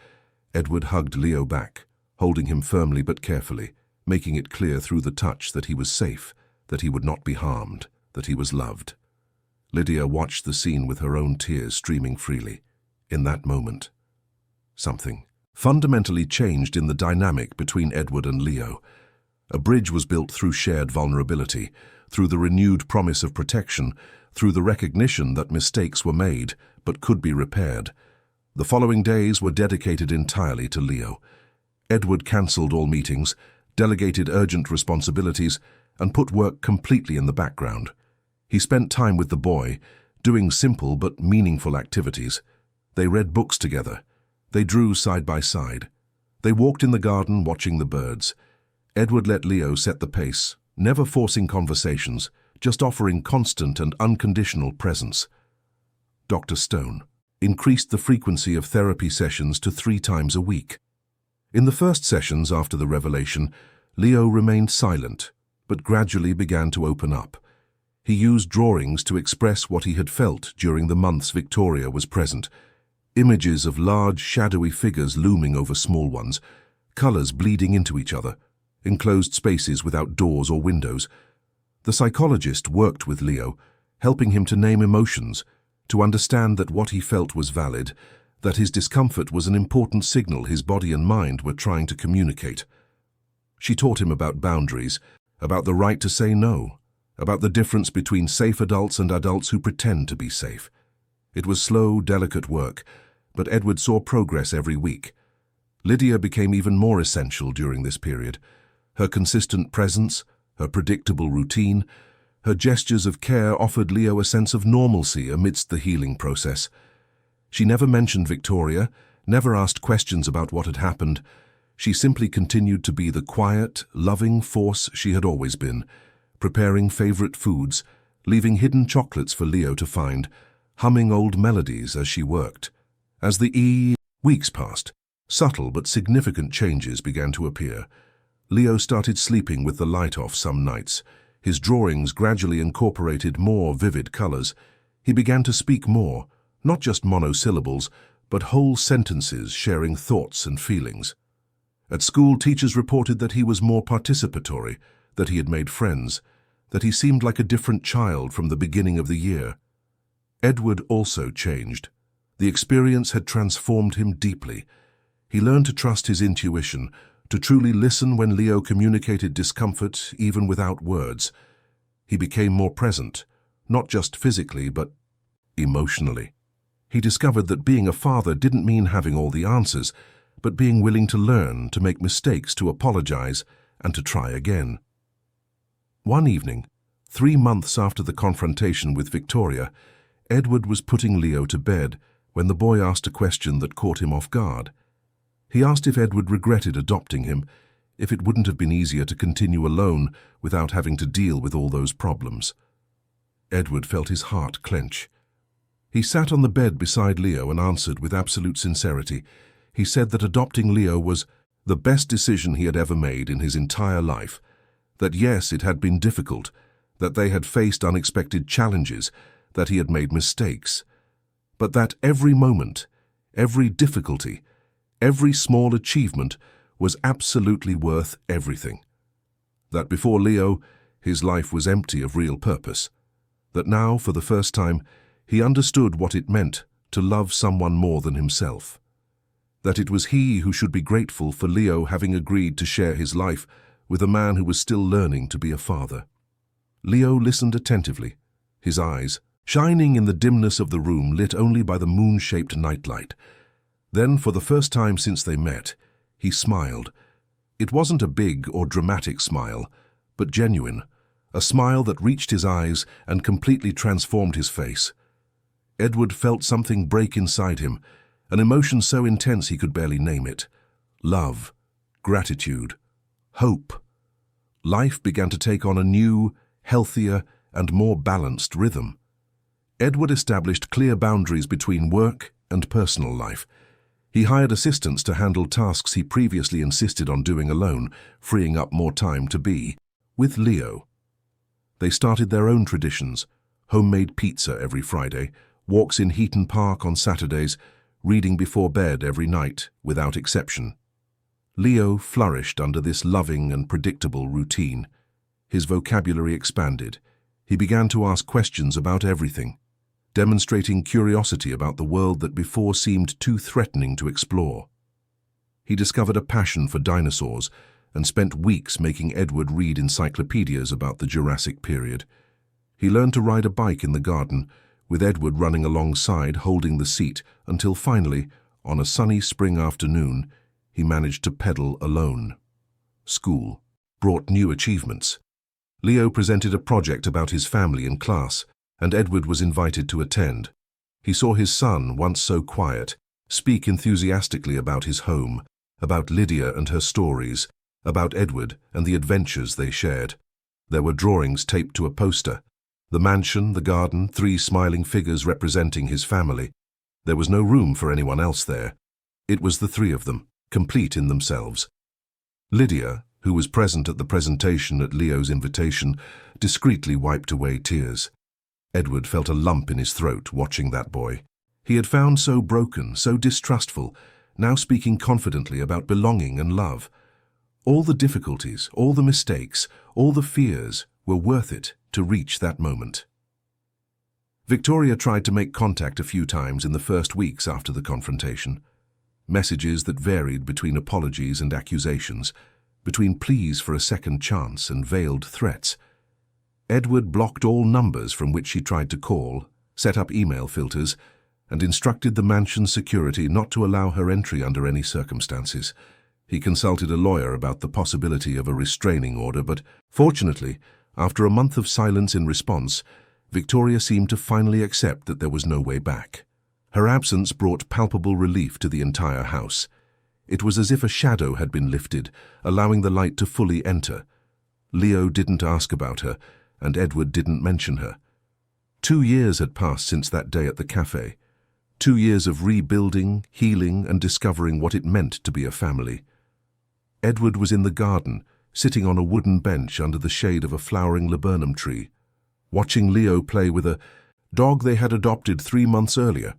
Edward hugged Leo back, holding him firmly but carefully, making it clear through the touch that he was safe, that he would not be harmed, that he was loved. Lydia watched the scene with her own tears streaming freely. In that moment, something fundamentally changed in the dynamic between Edward and Leo. A bridge was built through shared vulnerability, through the renewed promise of protection, through the recognition that mistakes were made but could be repaired. The following days were dedicated entirely to Leo. Edward cancelled all meetings, delegated urgent responsibilities, and put work completely in the background. He spent time with the boy, doing simple but meaningful activities. They read books together. They drew side by side. They walked in the garden watching the birds. Edward let Leo set the pace, never forcing conversations, just offering constant and unconditional presence. Dr. Stone increased the frequency of therapy sessions to 3 times a week. In the first sessions after the revelation, Leo remained silent, but gradually began to open up. He used drawings to express what he had felt during the months Victoria was present. Images of large, shadowy figures looming over small ones, colors bleeding into each other, enclosed spaces without doors or windows. The psychologist worked with Leo, helping him to name emotions, to understand that what he felt was valid, that his discomfort was an important signal his body and mind were trying to communicate. She taught him about boundaries, about the right to say no, about the difference between safe adults and adults who pretend to be safe. It was slow, delicate work, but Edward saw progress every week. Lydia became even more essential during this period. Her consistent presence, her predictable routine, her gestures of care offered Leo a sense of normalcy amidst the healing process. She never mentioned Victoria, never asked questions about what had happened. She simply continued to be the quiet, loving force she had always been, preparing favorite foods, leaving hidden chocolates for Leo to find, humming old melodies as she worked. As the weeks passed, subtle but significant changes began to appear. Leo started sleeping with the light off some nights. His drawings gradually incorporated more vivid colors. He began to speak more, not just monosyllables, but whole sentences sharing thoughts and feelings. At school, teachers reported that he was more participatory, that he had made friends, that he seemed like a different child from the beginning of the year. Edward also changed. The experience had transformed him deeply. He learned to trust his intuition, to truly listen when Leo communicated discomfort even without words. He became more present, not just physically, but emotionally. He discovered that being a father didn't mean having all the answers, but being willing to learn, to make mistakes, to apologize, and to try again. One evening, 3 months after the confrontation with Victoria, Edward was putting Leo to bed when the boy asked a question that caught him off guard. He asked if Edward regretted adopting him, if it wouldn't have been easier to continue alone without having to deal with all those problems. Edward felt his heart clench. He sat on the bed beside Leo and answered with absolute sincerity. He said that adopting Leo was the best decision he had ever made in his entire life, that yes, it had been difficult, that they had faced unexpected challenges, that he had made mistakes, but that every moment, every difficulty, every small achievement was absolutely worth everything. That before Leo, his life was empty of real purpose. That now, for the first time, he understood what it meant to love someone more than himself. That it was he who should be grateful for Leo having agreed to share his life with a man who was still learning to be a father. Leo listened attentively, his eyes, shining in the dimness of the room lit only by the moon-shaped nightlight. Then, for the first time since they met, he smiled. It wasn't a big or dramatic smile, but genuine, a smile that reached his eyes and completely transformed his face. Edward felt something break inside him, an emotion so intense he could barely name it. Love, gratitude, hope. Life began to take on a new, healthier, and more balanced rhythm. Edward established clear boundaries between work and personal life. He hired assistants to handle tasks he previously insisted on doing alone, freeing up more time to be with Leo. They started their own traditions: homemade pizza every Friday, walks in Heaton Park on Saturdays, reading before bed every night, without exception. Leo flourished under this loving and predictable routine. His vocabulary expanded. He began to ask questions about everything, demonstrating curiosity about the world that before seemed too threatening to explore. He discovered a passion for dinosaurs and spent weeks making Edward read encyclopedias about the Jurassic period. He learned to ride a bike in the garden, with Edward running alongside, holding the seat, until finally, on a sunny spring afternoon, he managed to pedal alone. School brought new achievements. Leo presented a project about his family in class, and Edward was invited to attend. He saw his son, once so quiet, speak enthusiastically about his home, about Lydia and her stories, about Edward and the adventures they shared. There were drawings taped to a poster. The mansion, the garden, 3 smiling figures representing his family. There was no room for anyone else there. It was the 3 of them, complete in themselves. Lydia, who was present at the presentation at Leo's invitation, discreetly wiped away tears. Edward felt a lump in his throat watching that boy. He had found so broken, so distrustful, now speaking confidently about belonging and love. All the difficulties, all the mistakes, all the fears were worth it to reach that moment. Victoria tried to make contact a few times in the first weeks after the confrontation. Messages that varied between apologies and accusations, between pleas for a second chance and veiled threats. Edward blocked all numbers from which she tried to call, set up email filters, and instructed the mansion's security not to allow her entry under any circumstances. He consulted a lawyer about the possibility of a restraining order, but fortunately, after a month of silence in response, Victoria seemed to finally accept that there was no way back. Her absence brought palpable relief to the entire house. It was as if a shadow had been lifted, allowing the light to fully enter. Leo didn't ask about her, and Edward didn't mention her. 2 years had passed since that day at the cafe. 2 years of rebuilding, healing, and discovering what it meant to be a family. Edward was in the garden, sitting on a wooden bench under the shade of a flowering laburnum tree, watching Leo play with a dog they had adopted 3 months earlier.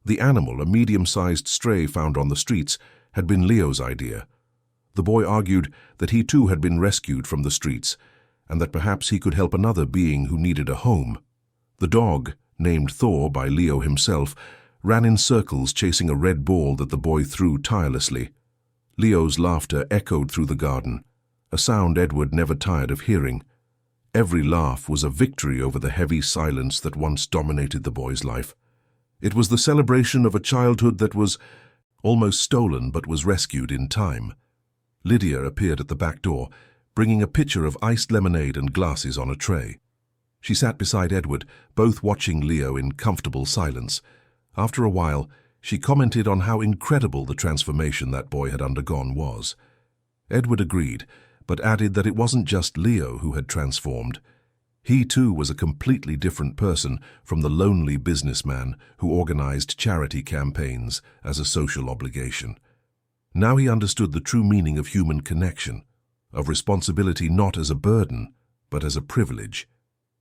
The animal, a medium-sized stray found on the streets, had been Leo's idea. The boy argued that he too had been rescued from the streets, and that perhaps he could help another being who needed a home. The dog, named Thor by Leo himself, ran in circles chasing a red ball that the boy threw tirelessly. Leo's laughter echoed through the garden, a sound Edward never tired of hearing. Every laugh was a victory over the heavy silence that once dominated the boy's life. It was the celebration of a childhood that was almost stolen but was rescued in time. Lydia appeared at the back door, bringing a pitcher of iced lemonade and glasses on a tray. She sat beside Edward, both watching Leo in comfortable silence. After a while, she commented on how incredible the transformation that boy had undergone was. Edward agreed, but added that it wasn't just Leo who had transformed. He too was a completely different person from the lonely businessman who organized charity campaigns as a social obligation. Now he understood the true meaning of human connection, of responsibility not as a burden, but as a privilege.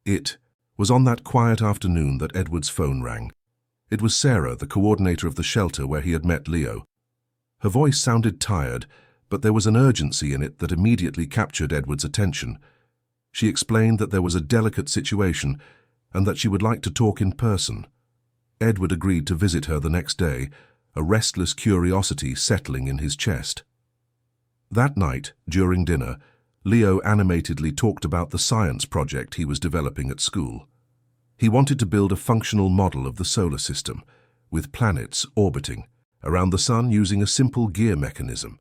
It was on that quiet afternoon that Edward's phone rang. It was Sarah, the coordinator of the shelter where he had met Leo. Her voice sounded tired, but there was an urgency in it that immediately captured Edward's attention. She explained that there was a delicate situation and that she would like to talk in person. Edward agreed to visit her the next day, a restless curiosity settling in his chest. That night, during dinner, Leo animatedly talked about the science project he was developing at school. He wanted to build a functional model of the solar system, with planets orbiting around the sun using a simple gear mechanism.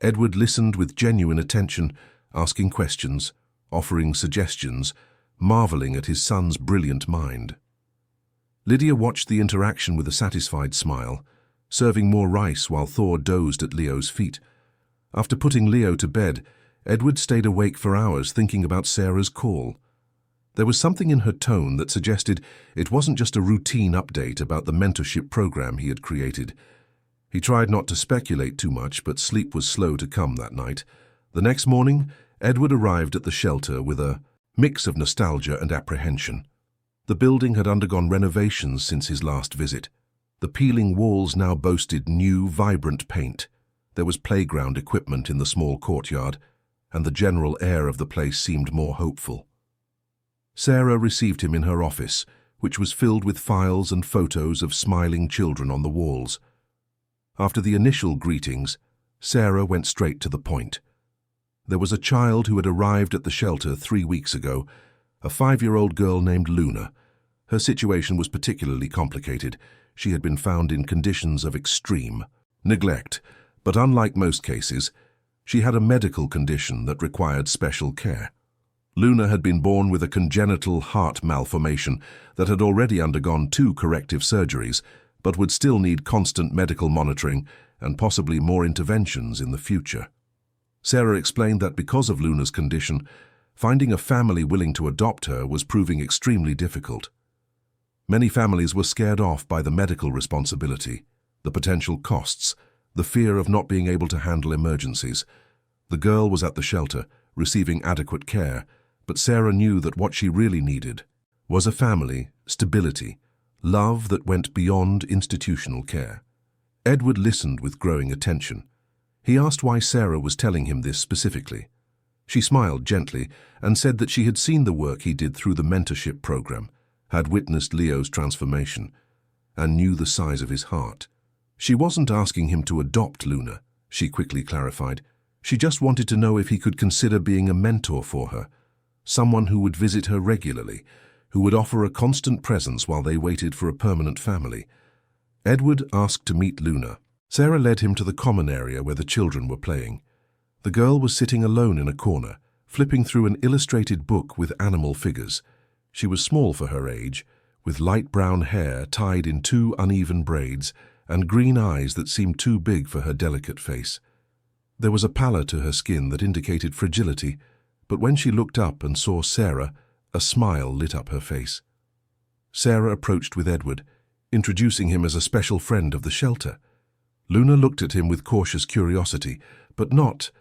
Edward listened with genuine attention, asking questions, offering suggestions, marveling at his son's brilliant mind. Lydia watched the interaction with a satisfied smile, serving more rice while Thor dozed at Leo's feet. After putting Leo to bed, Edward stayed awake for hours thinking about Sarah's call. There was something in her tone that suggested it wasn't just a routine update about the mentorship program he had created. He tried not to speculate too much, but sleep was slow to come that night. The next morning, Edward arrived at the shelter with a mix of nostalgia and apprehension. The building had undergone renovations since his last visit. The peeling walls now boasted new, vibrant paint. There was playground equipment in the small courtyard, and the general air of the place seemed more hopeful. Sarah received him in her office, which was filled with files and photos of smiling children on the walls. After the initial greetings, Sarah went straight to the point. There was a child who had arrived at the shelter 3 weeks ago, a 5-year-old girl named Luna. Her situation was particularly complicated. She had been found in conditions of extreme neglect, but unlike most cases, she had a medical condition that required special care. Luna had been born with a congenital heart malformation that had already undergone 2 corrective surgeries, but would still need constant medical monitoring and possibly more interventions in the future. Sarah explained that because of Luna's condition, finding a family willing to adopt her was proving extremely difficult. Many families were scared off by the medical responsibility, the potential costs, the fear of not being able to handle emergencies. The girl was at the shelter, receiving adequate care, but Sarah knew that what she really needed was a family, stability, love that went beyond institutional care. Edward listened with growing attention. He asked why Sarah was telling him this specifically. She smiled gently and said that she had seen the work he did through the mentorship program, had witnessed Leo's transformation, and knew the size of his heart. She wasn't asking him to adopt Luna, she quickly clarified. She just wanted to know if he could consider being a mentor for her, someone who would visit her regularly, who would offer a constant presence while they waited for a permanent family. Edward asked to meet Luna. Sarah led him to the common area where the children were playing. The girl was sitting alone in a corner, flipping through an illustrated book with animal figures. She was small for her age, with light brown hair tied in 2 uneven braids and green eyes that seemed too big for her delicate face. There was a pallor to her skin that indicated fragility, but when she looked up and saw Sarah, a smile lit up her face. Sarah approached with Edward, introducing him as a special friend of the shelter. Luna looked at him with cautious curiosity, but not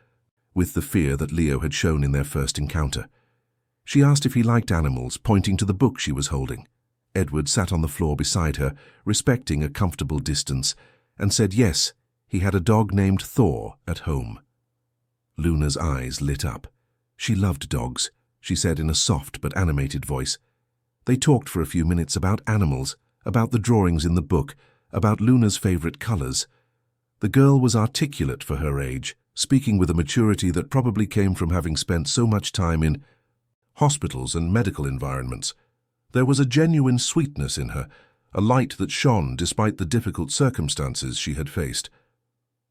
with the fear that Leo had shown in their first encounter. She asked if he liked animals, pointing to the book she was holding. Edward sat on the floor beside her, respecting a comfortable distance, and said yes, he had a dog named Thor at home. Luna's eyes lit up. She loved dogs, she said in a soft but animated voice. They talked for a few minutes about animals, about the drawings in the book, about Luna's favorite colors. The girl was articulate for her age, speaking with a maturity that probably came from having spent so much time in hospitals and medical environments. There was a genuine sweetness in her, a light that shone despite the difficult circumstances she had faced.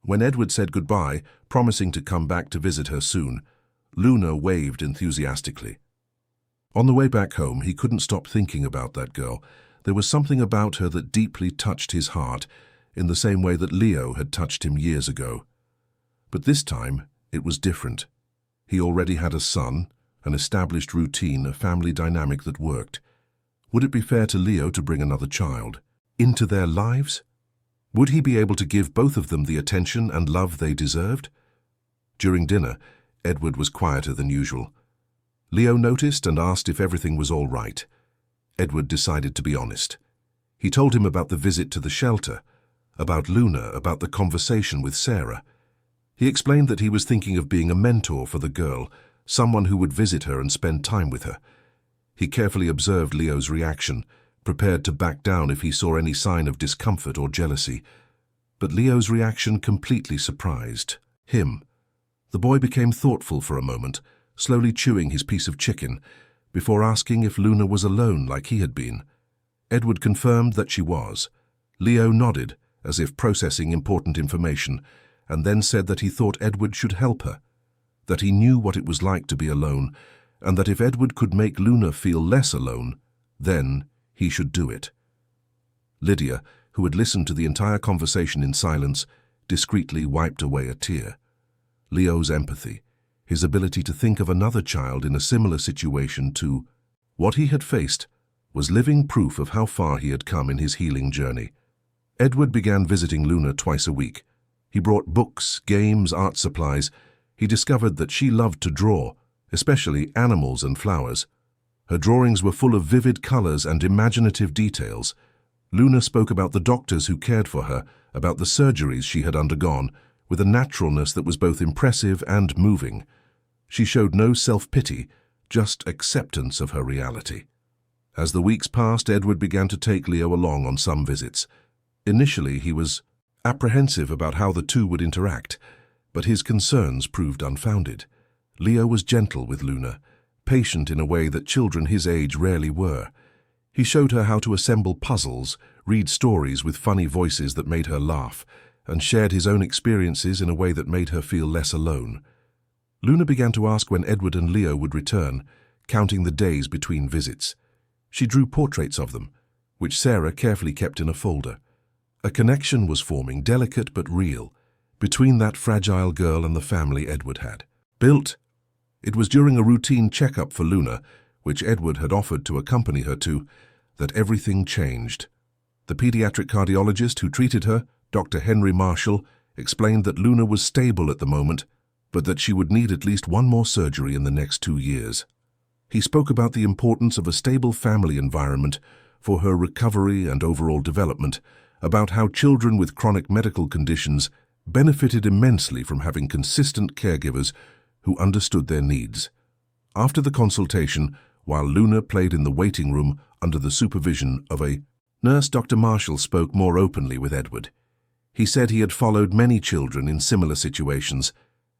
When Edward said goodbye, promising to come back to visit her soon, Luna waved enthusiastically. On the way back home, he couldn't stop thinking about that girl. There was something about her that deeply touched his heart, in the same way that Leo had touched him years ago. But this time, it was different. He already had a son, an established routine, a family dynamic that worked. Would it be fair to Leo to bring another child into their lives? Would he be able to give both of them the attention and love they deserved? During dinner, Edward was quieter than usual. Leo noticed and asked if everything was all right. Edward decided to be honest. He told him about the visit to the shelter, about Luna, about the conversation with Sarah. He explained that he was thinking of being a mentor for the girl, someone who would visit her and spend time with her. He carefully observed Leo's reaction, prepared to back down if he saw any sign of discomfort or jealousy. But Leo's reaction completely surprised him. The boy became thoughtful for a moment, slowly chewing his piece of chicken, before asking if Luna was alone like he had been. Edward confirmed that she was. Leo nodded, as if processing important information, and then said that he thought Edward should help her, that he knew what it was like to be alone, and that if Edward could make Luna feel less alone, then he should do it. Lydia, who had listened to the entire conversation in silence, discreetly wiped away a tear. Leo's empathy, his ability to think of another child in a similar situation to what he had faced, was living proof of how far he had come in his healing journey. Edward began visiting Luna twice a week. He brought books, games, art supplies. He discovered that she loved to draw, especially animals and flowers. Her drawings were full of vivid colors and imaginative details. Luna spoke about the doctors who cared for her, about the surgeries she had undergone, with a naturalness that was both impressive and moving. She showed no self-pity, just acceptance of her reality. As the weeks passed, Edward began to take Leo along on some visits. Initially, he was apprehensive about how the two would interact, but his concerns proved unfounded. Leo was gentle with Luna, patient in a way that children his age rarely were. He showed her how to assemble puzzles, read stories with funny voices that made her laugh, and shared his own experiences in a way that made her feel less alone. Luna began to ask when Edward and Leo would return, counting the days between visits. She drew portraits of them, which Sarah carefully kept in a folder. A connection was forming, delicate but real, between that fragile girl and the family Edward had built. It was during a routine checkup for Luna, which Edward had offered to accompany her to, that everything changed. The pediatric cardiologist who treated her, Dr. Henry Marshall, explained that Luna was stable at the moment, but that she would need at least one more surgery in the next 2 years. He spoke about the importance of a stable family environment for her recovery and overall development, about how children with chronic medical conditions benefited immensely from having consistent caregivers who understood their needs. After the consultation, while Luna played in the waiting room under the supervision of a nurse, Dr. Marshall spoke more openly with Edward. He said he had followed many children in similar situations,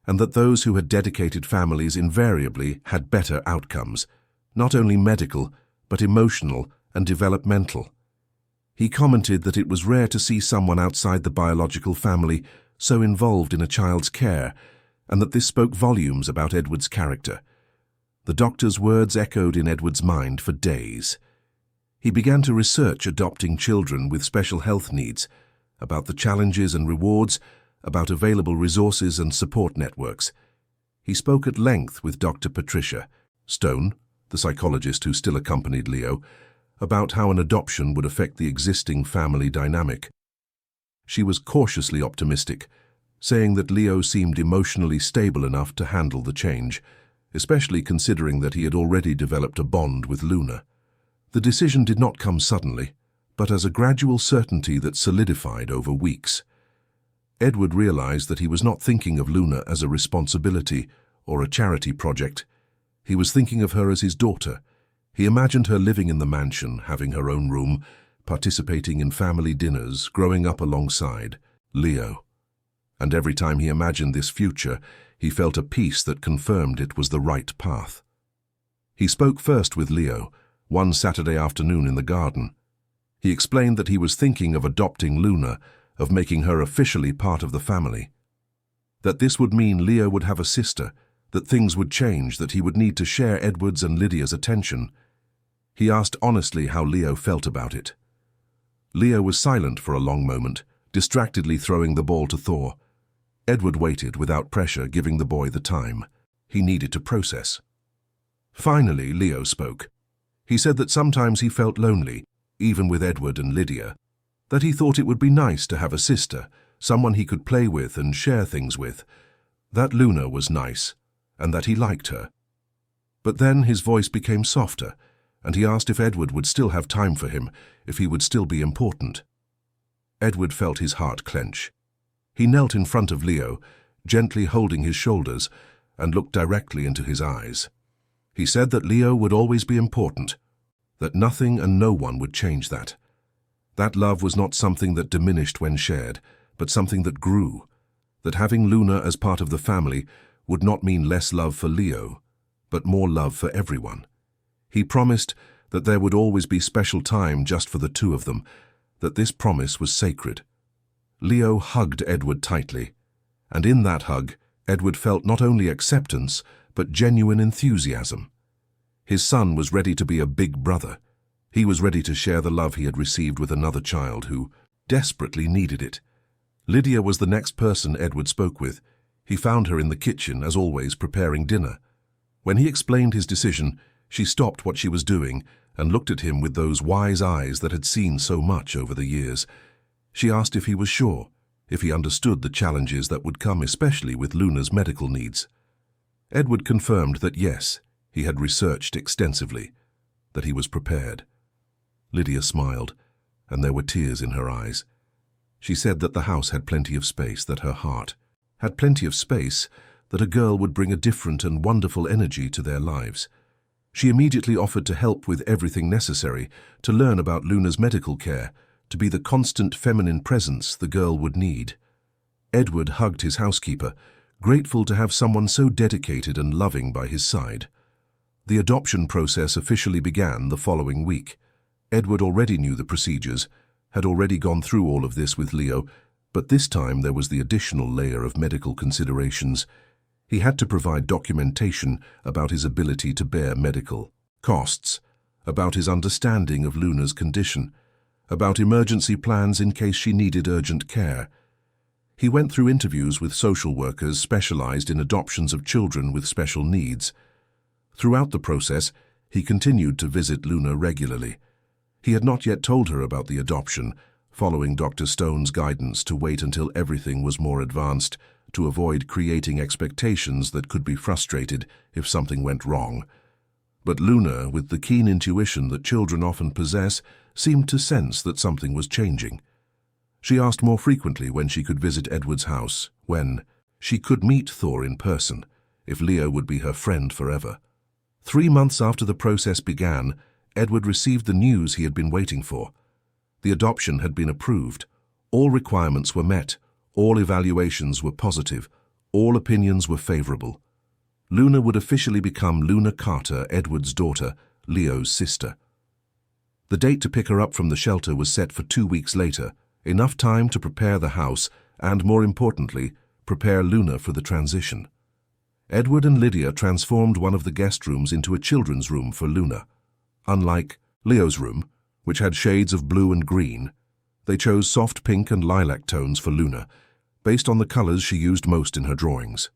and that those who had dedicated families invariably had better outcomes, not only medical, but emotional and developmental. He commented that it was rare to see someone outside the biological family so involved in a child's care, and that this spoke volumes about Edward's character. The doctor's words echoed in Edward's mind for days. He began to research adopting children with special health needs, about the challenges and rewards, about available resources and support networks. He spoke at length with Dr. Patricia Stone, the psychologist who still accompanied Leo, about how an adoption would affect the existing family dynamic. She was cautiously optimistic, saying that Leo seemed emotionally stable enough to handle the change, especially considering that he had already developed a bond with Luna. The decision did not come suddenly, but as a gradual certainty that solidified over weeks. Edward realized that he was not thinking of Luna as a responsibility or a charity project. He was thinking of her as his daughter. He imagined her living in the mansion, having her own room, participating in family dinners, growing up alongside Leo. And every time he imagined this future, he felt a peace that confirmed it was the right path. He spoke first with Leo, one Saturday afternoon in the garden. He explained that he was thinking of adopting Luna, of making her officially part of the family. That this would mean Leo would have a sister, that things would change, that he would need to share Edward's and Lydia's attention. He asked honestly how Leo felt about it. Leo was silent for a long moment, distractedly throwing the ball to Thor. Edward waited without pressure, giving the boy the time he needed to process. Finally, Leo spoke. He said that sometimes he felt lonely, even with Edward and Lydia, that he thought it would be nice to have a sister, someone he could play with and share things with, that Luna was nice, and that he liked her. But then his voice became softer, and he asked if Edward would still have time for him, if he would still be important. Edward felt his heart clench. He knelt in front of Leo, gently holding his shoulders, and looked directly into his eyes. He said that Leo would always be important, that nothing and no one would change that. That love was not something that diminished when shared, but something that grew, that having Luna as part of the family would not mean less love for Leo, but more love for everyone. He promised that there would always be special time just for the two of them, that this promise was sacred. Leo hugged Edward tightly, and in that hug, Edward felt not only acceptance, but genuine enthusiasm. His son was ready to be a big brother. He was ready to share the love he had received with another child who desperately needed it. Lydia was the next person Edward spoke with. He found her in the kitchen, as always, preparing dinner. When he explained his decision, she stopped what she was doing and looked at him with those wise eyes that had seen so much over the years. She asked if he was sure, if he understood the challenges that would come, especially with Luna's medical needs. Edward confirmed that yes, he had researched extensively, that he was prepared. Lydia smiled, and there were tears in her eyes. She said that the house had plenty of space, that her heart had plenty of space, that a girl would bring a different and wonderful energy to their lives. She immediately offered to help with everything necessary, to learn about Luna's medical care, to be the constant feminine presence the girl would need. Edward hugged his housekeeper, grateful to have someone so dedicated and loving by his side. The adoption process officially began the following week. Edward already knew the procedures, had already gone through all of this with Leo, but this time there was the additional layer of medical considerations. He had to provide documentation about his ability to bear medical costs, about his understanding of Luna's condition, about emergency plans in case she needed urgent care. He went through interviews with social workers specialized in adoptions of children with special needs. Throughout the process, he continued to visit Luna regularly. He had not yet told her about the adoption, following Dr. Stone's guidance to wait until everything was more advanced, to avoid creating expectations that could be frustrated if something went wrong. But Luna, with the keen intuition that children often possess, seemed to sense that something was changing. She asked more frequently when she could visit Edward's house, when she could meet Thor in person, if Leo would be her friend forever. 3 months after the process began, Edward received the news he had been waiting for. The adoption had been approved. All requirements were met. All evaluations were positive. All opinions were favorable. Luna would officially become Luna Carter, Edward's daughter, Leo's sister. The date to pick her up from the shelter was set for 2 weeks later, enough time to prepare the house and, more importantly, prepare Luna for the transition. Edward and Lydia transformed one of the guest rooms into a children's room for Luna. Unlike Leo's room, which had shades of blue and green, they chose soft pink and lilac tones for Luna, based on the colors she used most in her drawings.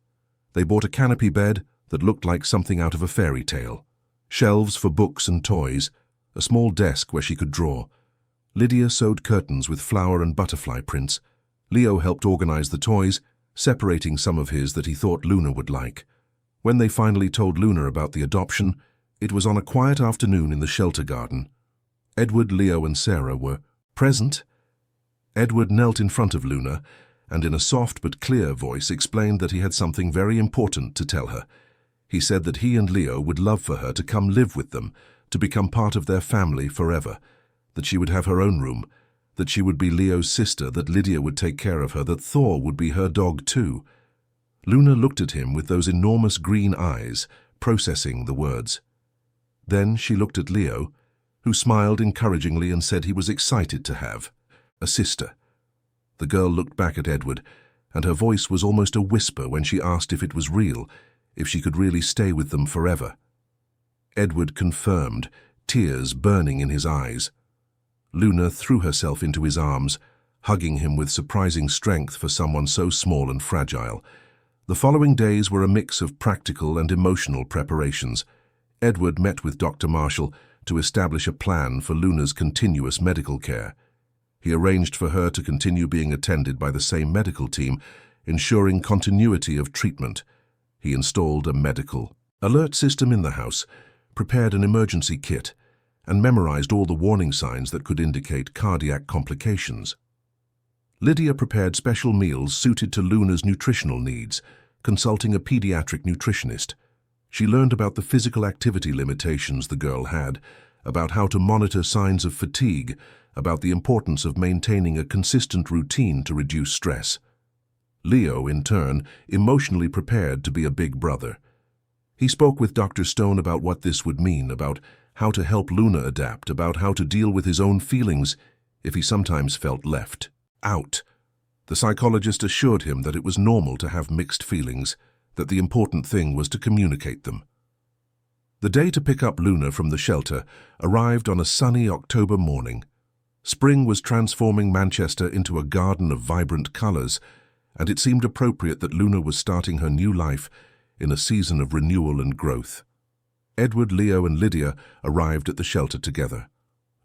They bought a canopy bed that looked like something out of a fairy tale, shelves for books and toys, a small desk where she could draw. Lydia sewed curtains with flower and butterfly prints. Leo helped organize the toys, separating some of his that he thought Luna would like. When they finally told Luna about the adoption, it was on a quiet afternoon in the shelter garden. Edward, Leo, and Sarah were present. Edward knelt in front of Luna and in a soft but clear voice explained that he had something very important to tell her. He said that he and Leo would love for her to come live with them, to become part of their family forever, that she would have her own room, that she would be Leo's sister, that Lydia would take care of her, that Thor would be her dog too. Luna looked at him with those enormous green eyes, processing the words. Then she looked at Leo, who smiled encouragingly and said he was excited to have a sister. The girl looked back at Edward, and her voice was almost a whisper when she asked if it was real, if she could really stay with them forever. Edward confirmed, tears burning in his eyes. Luna threw herself into his arms, hugging him with surprising strength for someone so small and fragile. The following days were a mix of practical and emotional preparations. Edward met with Dr. Marshall to establish a plan for Luna's continuous medical care. He arranged for her to continue being attended by the same medical team, ensuring continuity of treatment. He installed a medical alert system in the house, prepared an emergency kit, and memorized all the warning signs that could indicate cardiac complications. Lydia prepared special meals suited to Luna's nutritional needs, consulting a pediatric nutritionist. She learned about the physical activity limitations the girl had, about how to monitor signs of fatigue, about the importance of maintaining a consistent routine to reduce stress. Leo, in turn, emotionally prepared to be a big brother. He spoke with Dr. Stone about what this would mean, about how to help Luna adapt, about how to deal with his own feelings if he sometimes felt left out. The psychologist assured him that it was normal to have mixed feelings, that the important thing was to communicate them. The day to pick up Luna from the shelter arrived on a sunny October morning. Spring was transforming Manchester into a garden of vibrant colors, and it seemed appropriate that Luna was starting her new life in a season of renewal and growth. Edward, Leo, and Lydia arrived at the shelter together.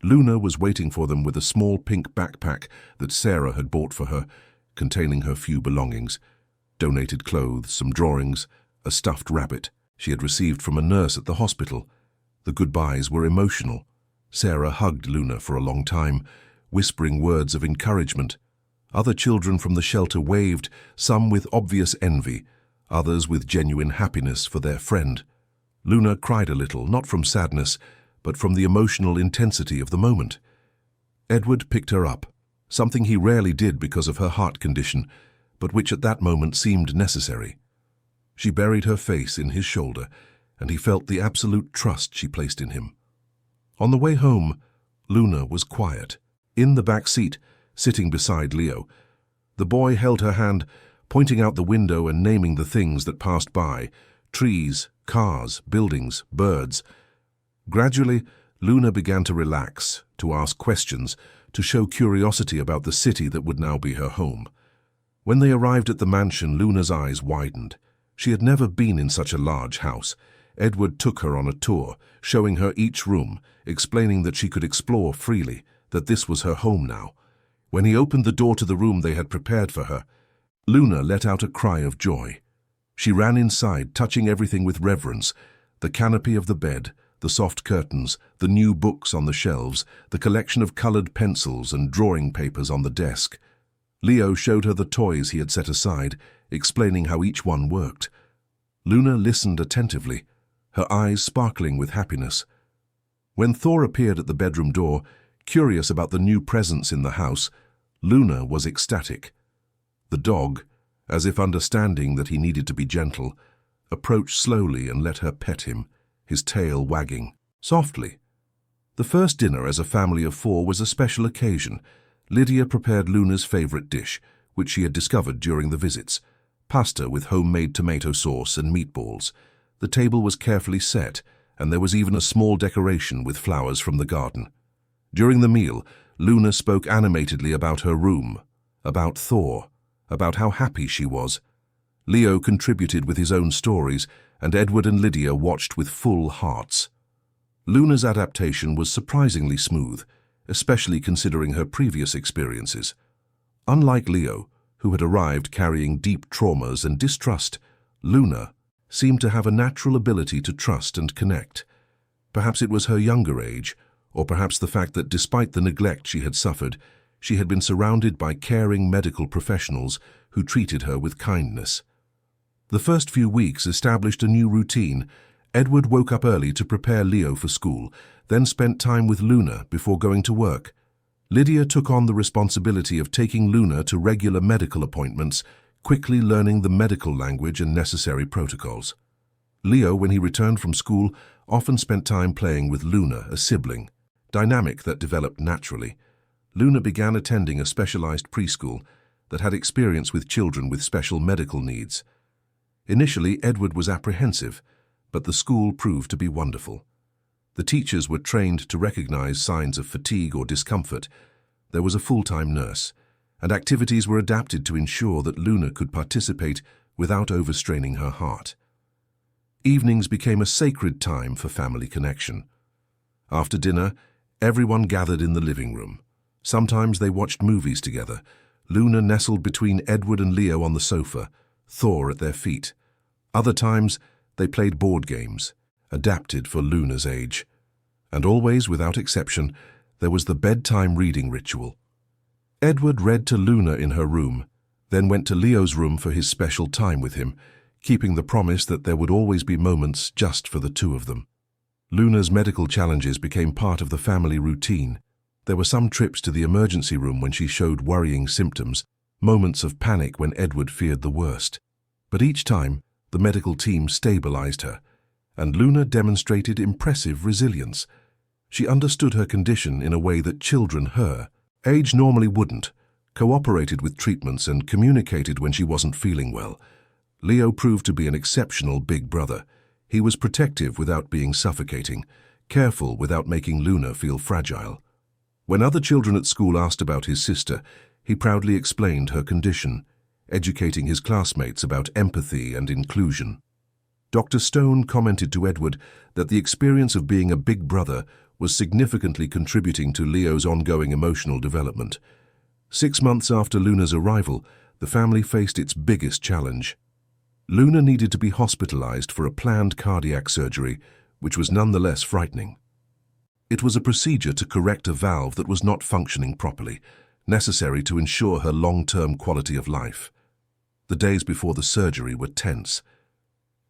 Luna was waiting for them with a small pink backpack that Sarah had bought for her, containing her few belongings: donated clothes, some drawings, a stuffed rabbit she had received from a nurse at the hospital. The goodbyes were emotional. Sarah hugged Luna for a long time, whispering words of encouragement. Other children from the shelter waved, some with obvious envy, others with genuine happiness for their friend. Luna cried a little, not from sadness, but from the emotional intensity of the moment. Edward picked her up, something he rarely did because of her heart condition, but which at that moment seemed necessary. She buried her face in his shoulder, and he felt the absolute trust she placed in him. On the way home, Luna was quiet. In the back seat, sitting beside Leo, the boy held her hand, pointing out the window and naming the things that passed by: trees, cars, buildings, birds. Gradually, Luna began to relax, to ask questions, to show curiosity about the city that would now be her home. When they arrived at the mansion, Luna's eyes widened. She had never been in such a large house. Edward took her on a tour, showing her each room, explaining that she could explore freely, that this was her home now. When he opened the door to the room they had prepared for her, Luna let out a cry of joy. She ran inside, touching everything with reverence: the canopy of the bed, the soft curtains, the new books on the shelves, the collection of colored pencils and drawing papers on the desk. Leo showed her the toys he had set aside, explaining how each one worked. Luna listened attentively, her eyes sparkling with happiness. When Thor appeared at the bedroom door, curious about the new presence in the house, Luna was ecstatic. The dog, as if understanding that he needed to be gentle, approached slowly and let her pet him, his tail wagging softly. The first dinner as a family of 4 was a special occasion. Lydia prepared Luna's favorite dish, which she had discovered during the visits: pasta with homemade tomato sauce and meatballs. The table was carefully set, and there was even a small decoration with flowers from the garden. During the meal, Luna spoke animatedly about her room, about Thor, about how happy she was. Leo contributed with his own stories, and Edward and Lydia watched with full hearts. Luna's adaptation was surprisingly smooth, especially considering her previous experiences. Unlike Leo, who had arrived carrying deep traumas and distrust, Luna seemed to have a natural ability to trust and connect. Perhaps it was her younger age, or perhaps the fact that despite the neglect she had suffered, she had been surrounded by caring medical professionals who treated her with kindness. The first few weeks established a new routine. Edward woke up early to prepare Leo for school, then spent time with Luna before going to work. Lydia took on the responsibility of taking Luna to regular medical appointments, quickly learning the medical language and necessary protocols. Leo, when he returned from school, often spent time playing with Luna, a sibling, dynamic that developed naturally. Luna began attending a specialized preschool that had experience with children with special medical needs. Initially, Edward was apprehensive, but the school proved to be wonderful. The teachers were trained to recognize signs of fatigue or discomfort. There was a full-time nurse, and activities were adapted to ensure that Luna could participate without overstraining her heart. Evenings became a sacred time for family connection. After dinner, everyone gathered in the living room. Sometimes they watched movies together, Luna nestled between Edward and Leo on the sofa, Thor at their feet. Other times, they played board games, adapted for Luna's age. And always, without exception, there was the bedtime reading ritual. Edward read to Luna in her room, then went to Leo's room for his special time with him, keeping the promise that there would always be moments just for the two of them. Luna's medical challenges became part of the family routine. There were some trips to the emergency room when she showed worrying symptoms, moments of panic when Edward feared the worst. But each time, the medical team stabilized her, and Luna demonstrated impressive resilience. She understood her condition in a way that children her age normally wouldn't, cooperated with treatments and communicated when she wasn't feeling well. Leo proved to be an exceptional big brother. He was protective without being suffocating, careful without making Luna feel fragile. When other children at school asked about his sister, he proudly explained her condition, educating his classmates about empathy and inclusion. Dr. Stone commented to Edward that the experience of being a big brother was significantly contributing to Leo's ongoing emotional development. 6 months after Luna's arrival, the family faced its biggest challenge. Luna needed to be hospitalized for a planned cardiac surgery, which was nonetheless frightening. It was a procedure to correct a valve that was not functioning properly, necessary to ensure her long-term quality of life. The days before the surgery were tense.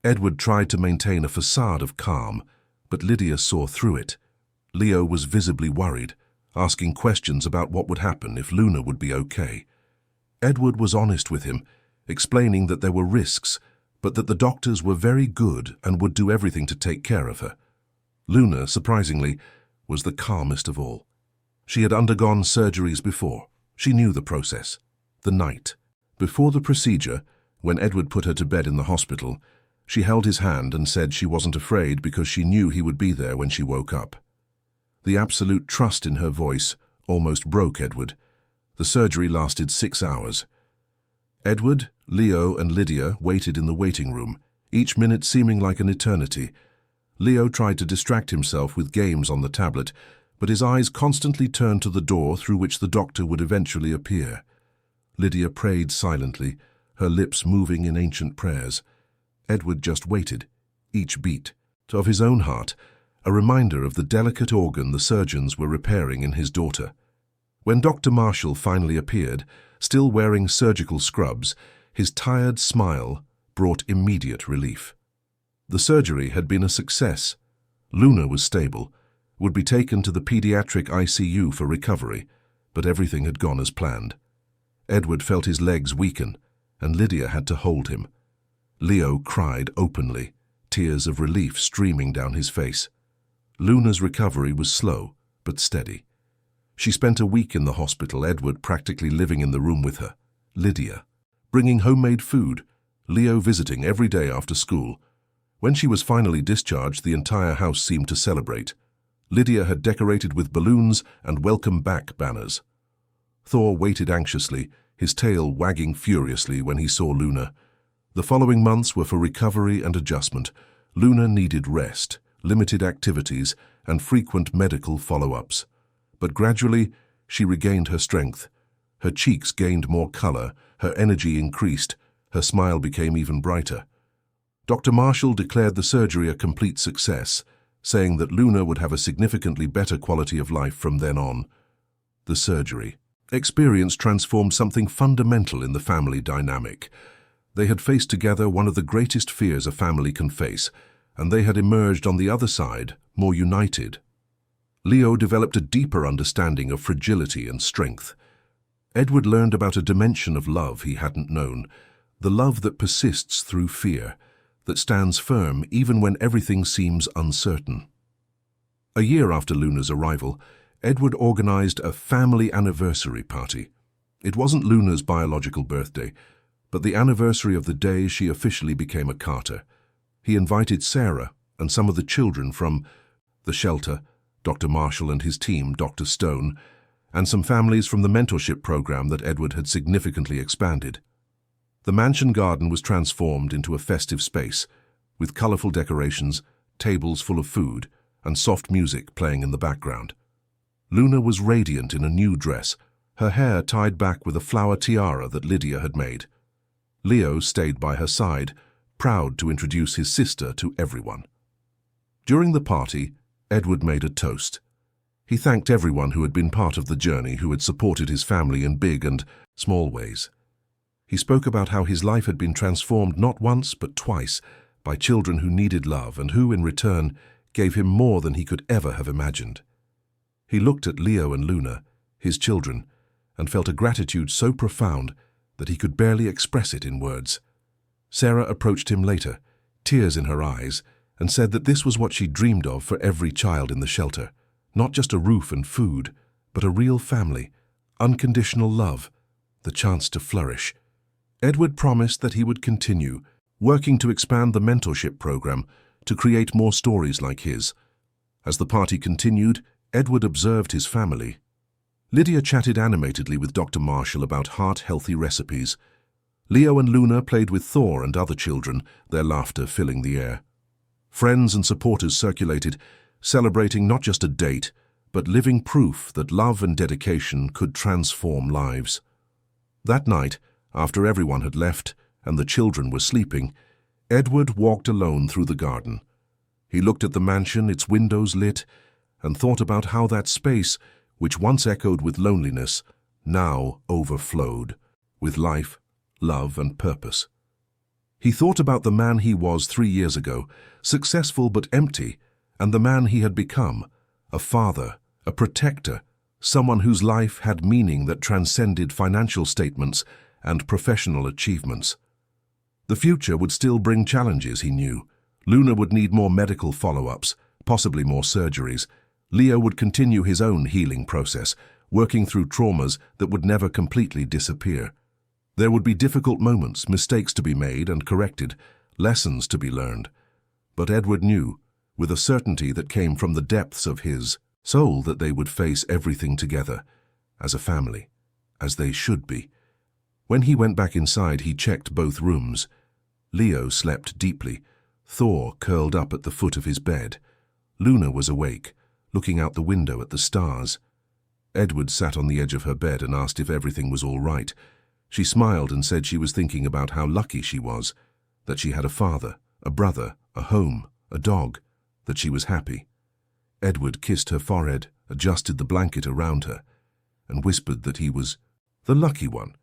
Edward tried to maintain a facade of calm, but Lydia saw through it. Leo was visibly worried, asking questions about what would happen if Luna would be okay. Edward was honest with him, explaining that there were risks, but that the doctors were very good and would do everything to take care of her. Luna, surprisingly, was the calmest of all. She had undergone surgeries before. She knew the process. The night before the procedure, when Edward put her to bed in the hospital, she held his hand and said she wasn't afraid because she knew he would be there when she woke up. The absolute trust in her voice almost broke Edward. The surgery lasted 6 hours. Edward, Leo, and Lydia waited in the waiting room, each minute seeming like an eternity. Leo tried to distract himself with games on the tablet, but his eyes constantly turned to the door through which the doctor would eventually appear. Lydia prayed silently, her lips moving in ancient prayers. Edward just waited, each beat of his own heart, a reminder of the delicate organ the surgeons were repairing in his daughter. When Dr. Marshall finally appeared, still wearing surgical scrubs, his tired smile brought immediate relief. The surgery had been a success. Luna was stable, would be taken to the pediatric ICU for recovery, but everything had gone as planned. Edward felt his legs weaken, and Lydia had to hold him. Leo cried openly, tears of relief streaming down his face. Luna's recovery was slow, but steady. She spent a week in the hospital, Edward practically living in the room with her. Lydia, bringing homemade food, Leo visiting every day after school. When she was finally discharged, the entire house seemed to celebrate. Lydia had decorated with balloons and welcome back banners. Thor waited anxiously, his tail wagging furiously when he saw Luna. The following months were for recovery and adjustment. Luna needed rest, limited activities, and frequent medical follow-ups. But gradually, she regained her strength. Her cheeks gained more color, her energy increased, her smile became even brighter. Dr. Marshall declared the surgery a complete success, saying that Luna would have a significantly better quality of life from then on. The surgery experience transformed something fundamental in the family dynamic. They had faced together one of the greatest fears a family can face, and they had emerged on the other side more united. Leo developed a deeper understanding of fragility and strength. Edward learned about a dimension of love he hadn't known, the love that persists through fear, that stands firm even when everything seems uncertain. A year after Luna's arrival, Edward organized a family anniversary party. It wasn't Luna's biological birthday, but the anniversary of the day she officially became a Carter. He invited Sarah and some of the children from the shelter, Dr. Marshall and his team, Dr. Stone, and some families from the mentorship program that Edward had significantly expanded. The mansion garden was transformed into a festive space, with colorful decorations, tables full of food, and soft music playing in the background. Luna was radiant in a new dress, her hair tied back with a flower tiara that Lydia had made. Leo stayed by her side, proud to introduce his sister to everyone. During the party, Edward made a toast. He thanked everyone who had been part of the journey, who had supported his family in big and small ways. He spoke about how his life had been transformed not once but twice by children who needed love and who, in return, gave him more than he could ever have imagined. He looked at Leo and Luna, his children, and felt a gratitude so profound that he could barely express it in words. Sarah approached him later, tears in her eyes, and said that this was what she dreamed of for every child in the shelter. Not just a roof and food, but a real family, unconditional love, the chance to flourish. Edward promised that he would continue, working to expand the mentorship program to create more stories like his. As the party continued, Edward observed his family. Lydia chatted animatedly with Dr. Marshall about heart-healthy recipes. Leo and Luna played with Thor and other children, their laughter filling the air. Friends and supporters circulated, celebrating not just a date, but living proof that love and dedication could transform lives. That night, after everyone had left and the children were sleeping, Edward walked alone through the garden. He looked at the mansion, its windows lit, and thought about how that space, which once echoed with loneliness, now overflowed with life, love, and purpose. He thought about the man he was 3 years ago, successful but empty, and the man he had become, a father, a protector, someone whose life had meaning that transcended financial statements and professional achievements. The future would still bring challenges, he knew. Luna would need more medical follow-ups, possibly more surgeries. Leo would continue his own healing process, working through traumas that would never completely disappear. There would be difficult moments, mistakes to be made and corrected, lessons to be learned. But Edward knew, with a certainty that came from the depths of his soul, that they would face everything together, as a family, as they should be. When he went back inside, he checked both rooms. Leo slept deeply, Thor curled up at the foot of his bed. Luna was awake, looking out the window at the stars. Edward sat on the edge of her bed and asked if everything was all right. She smiled and said she was thinking about how lucky she was, that she had a father, a brother, a home, a dog, that she was happy. Edward kissed her forehead, adjusted the blanket around her, and whispered that he was the lucky one,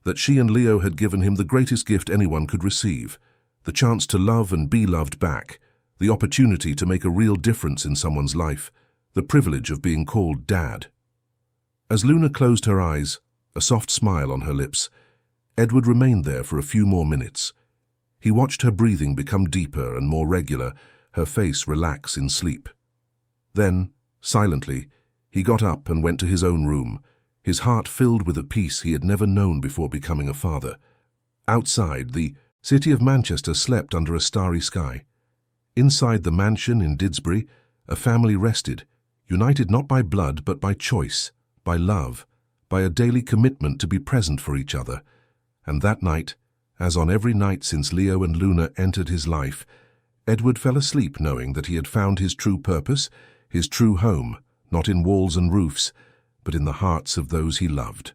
that she and Leo had given him the greatest gift anyone could receive, the chance to love and be loved back, the opportunity to make a real difference in someone's life, the privilege of being called Dad. As Luna closed her eyes, a soft smile on her lips, Edward remained there for a few more minutes. He watched her breathing become deeper and more regular, her face relax in sleep. Then, silently, he got up and went to his own room, his heart filled with a peace he had never known before becoming a father. Outside, the city of Manchester slept under a starry sky. Inside the mansion in Didsbury, a family rested, united not by blood but by choice, by love, by a daily commitment to be present for each other. And that night, as on every night since Leo and Luna entered his life, Edward fell asleep knowing that he had found his true purpose, his true home, not in walls and roofs, but in the hearts of those he loved.